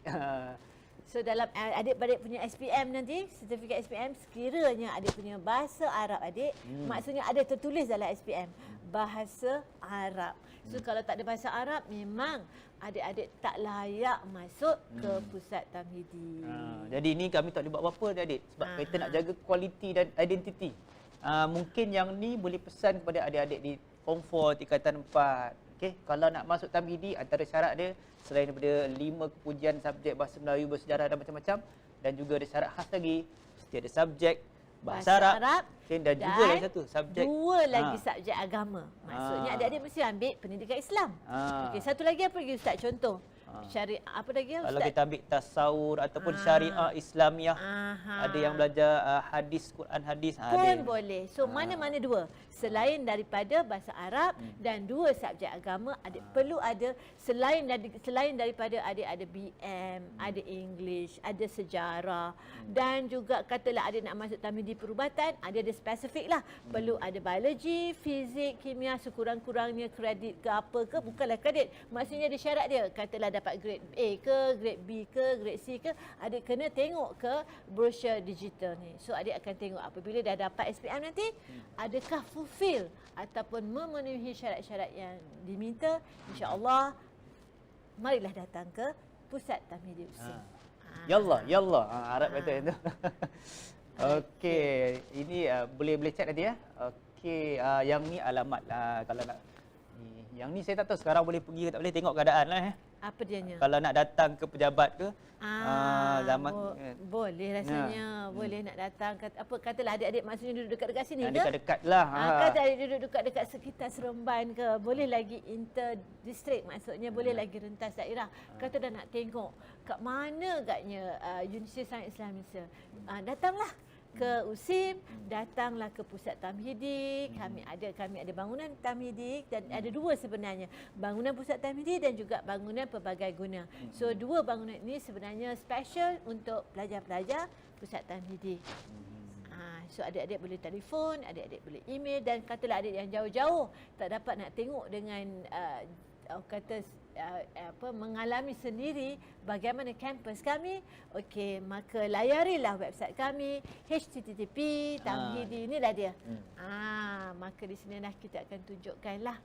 So dalam adik-beradik punya SPM nanti, sertifikat SPM, sekiranya adik punya bahasa Arab adik, maksudnya ada tertulis dalam SPM, bahasa Arab. So kalau tak ada bahasa Arab, memang adik-adik tak layak masuk ke pusat tamhidi. Jadi ni kami tak boleh buat apa-apa adik-adik sebab kita nak jaga kualiti dan identiti. Mungkin yang ni boleh pesan kepada adik-adik di Form 4 tingkatan 4. Okey, kalau nak masuk tamhidi antara syarat dia selain daripada 5 kepujian subjek bahasa Melayu, bersejarah dan macam-macam, dan juga ada syarat khas lagi, mesti ada subjek bahasa Arab, okay, dan juga lagi satu subjek 2 lagi subjek agama. Maksudnya adik-adik mesti ambil pendidikan Islam. Okey, satu lagi apa lagi Ustaz contoh? Syariah apa lagi Ustaz? Kalau kita ambil tasawur ataupun syariah Islamiah, ada yang belajar hadis, Quran hadis, pun boleh. So mana-mana 2 selain daripada bahasa Arab dan 2 subjek agama, adik perlu ada selain daripada adik ada BM, ada English, ada sejarah, dan juga katalah adik nak masuk tamhidi perubatan, ada spesifik lah. Perlu ada biologi, fizik, kimia, sekurang-kurangnya kredit ke apa ke, bukanlah kredit. Maksudnya ada syarat dia. Katalah dapat grade A ke, grade B ke, grade C ke, adik kena tengok ke brochure digital ni. So adik akan tengok apabila dah dapat SPM nanti, adakah fulfill ataupun memenuhi syarat-syarat yang diminta, insya-Allah marilah datang ke pusat tamhidi USIM. Yallah, Arab kata itu. Okey, ini boleh chat nanti ya. Okey, yang ni alamat lah kalau nak. Yang ni saya tak tahu sekarang boleh pergi ke tak boleh, tengok keadaan lah ya. Apa dianya? Kalau nak datang ke pejabat ke, zaman boleh rasanya, boleh nak datang apa katalah adik-adik maksudnya duduk dekat-dekat sini ke? Dekat-dekat lah. Kata adik duduk dekat sekitar Seremban ke, boleh lagi inter district, maksudnya boleh lagi rentas daerah. Kata dah nak tengok kat mana agaknya Universiti Sains Islam Malaysia. Datanglah ke USIM, datanglah ke pusat tamhidi. Kami ada bangunan tamhidi dan ada 2 sebenarnya, bangunan pusat tamhidi dan juga bangunan pelbagai guna. So 2 bangunan ini sebenarnya special untuk pelajar-pelajar pusat tamhidi. So adik-adik boleh telefon, adik-adik boleh email, dan katalah adik yang jauh-jauh tak dapat nak tengok dengan mengalami sendiri bagaimana kampus kami, okey, maka layarilah website kami http tamhidi, inilah dia. Maka di sinilah kita akan tunjukkanlah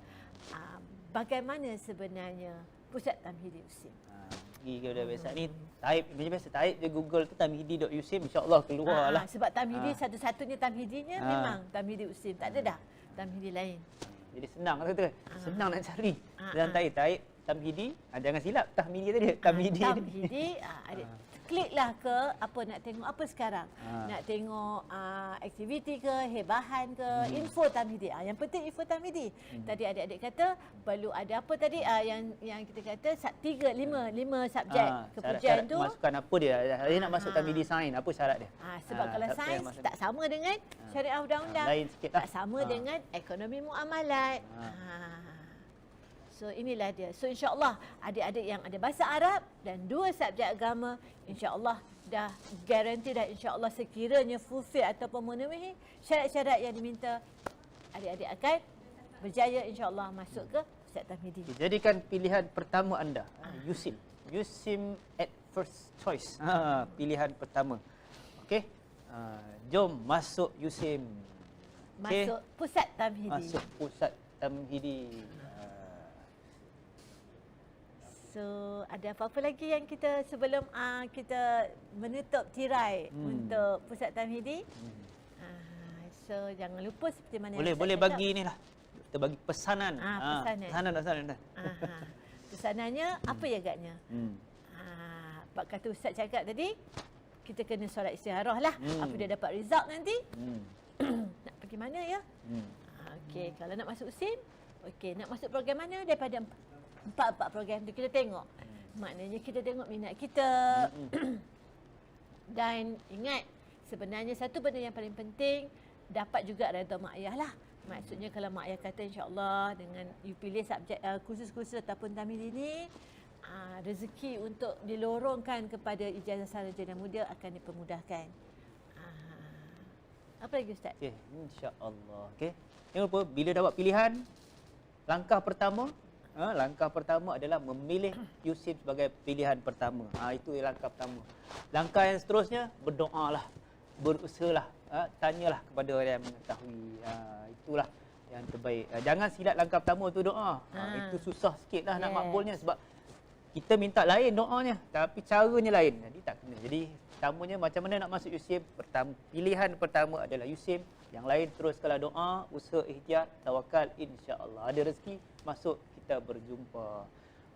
bagaimana sebenarnya pusat tamhidi USIM. Pergi ke website ni, type macam biasa, type je Google tu tamhidi.usim, insya-Allah keluar lah. Sebab tamhidi satu-satunya tamhidinya memang tamhidi USIM, tak ada dah tamhidi lain. Jadi senang kata senang nak cari. Dan type tamhidi, jangan silap tamhidi tadi. Tamhidi. Kliklah ke apa nak tengok apa sekarang. Nak tengok aktiviti ke, hebahan ke, info tamhidi. Yang penting info tamhidi. Tadi adik-adik kata perlu ada apa tadi yang kita kata 5 subjek kepujian tu. Masukkan apa dia? Saya nak masuk tamhidi sains, apa syarat dia? Sebab kalau sains tak sama dengan syariah undang-undang. Lain sikit lah. Tak sama dengan ekonomi muamalat. So inilah dia. So insya-Allah adik-adik yang ada bahasa Arab dan 2 subjek agama, insya-Allah dah garanti dah, insya-Allah sekiranya fulfill ataupun memenuhi syarat-syarat yang diminta, adik-adik akan berjaya insya-Allah masuk ke pusat tamhidi. Jadikan pilihan pertama anda USIM. USIM at first choice. Pilihan pertama. Okey. Jom masuk USIM. Masuk pusat tamhidi. Masuk pusat tamhidi. So ada apa-apa lagi yang kita sebelum kita menutup tirai untuk pusat tamhidi? So jangan lupa seperti mana boleh bagi ni lah. Kita bagi pesanan. Pesanan. Pesanannya apa ya agaknya? Pak kata Ustaz cakap tadi, kita kena solat istikharah lah. Apa dia dapat result nanti? Nak pergi mana ya? Okey, kalau nak masuk USIM, okey, nak masuk program mana daripada 4 program tu kita tengok. Maknanya kita tengok minat kita. Dan ingat, sebenarnya satu benda yang paling penting, dapat juga redha mak ayah lah. Maksudnya kalau mak ayah kata insya-Allah dengan you pilih subjek kursus-kursus ataupun tamhidi ni, rezeki untuk dilorongkan kepada ijazah sarjana muda akan dipermudahkan. Apa lagi Ustaz? Okey, insya-Allah. Okey. Jangan lupa bila dapat pilihan, langkah pertama Langkah pertama adalah memilih USIM sebagai pilihan pertama. Itu langkah pertama. Langkah yang seterusnya, berdoalah, berusahalah, tanyalah kepada orang yang mengetahui. Itulah yang terbaik. Jangan silap langkah pertama tu doa. Itu susah sikit lah nak makbulnya sebab kita minta lain doanya tapi caranya lain. Jadi tak kena. Jadi pertamanya macam mana nak masuk USIM? Pilihan pertama adalah USIM. Yang lain teruskanlah doa, usaha, ikhtiar, tawakal, insya-Allah. Ada rezeki masuk, kita berjumpa.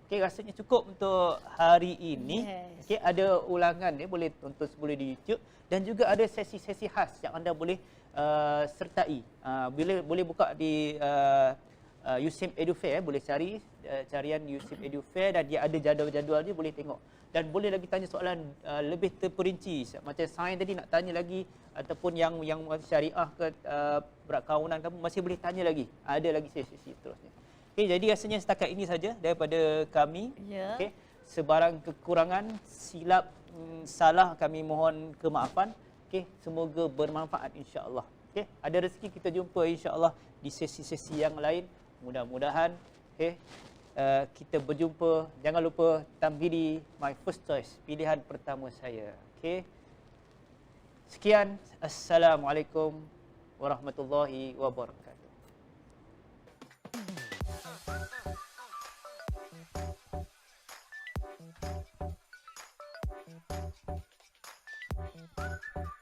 Okey, rasanya cukup untuk hari ini. Okey, ada ulangan ni boleh tonton sebelum di YouTube dan juga ada sesi-sesi khas yang anda boleh sertai. Boleh buka di USIM EduFair, boleh cari carian USIM EduFair dan dia ada jadual-jadual dia, boleh tengok. Dan boleh lagi tanya soalan lebih terperinci. Macam sains tadi nak tanya lagi ataupun yang syariah ke perkawinan kamu masih boleh tanya lagi. Ada lagi sesi-sesi terusnya. Okey, jadi rasanya setakat ini saja daripada kami. Okey. Sebarang kekurangan, silap, salah kami mohon kemaafan. Okey, semoga bermanfaat insya-Allah. Okey, ada rezeki kita jumpa insya-Allah di sesi-sesi yang lain. Mudah-mudahan kita berjumpa. Jangan lupa Tamhidi, my first choice, pilihan pertama saya. Okey. Sekian, assalamualaikum warahmatullahi wabarakatuh. Thank you.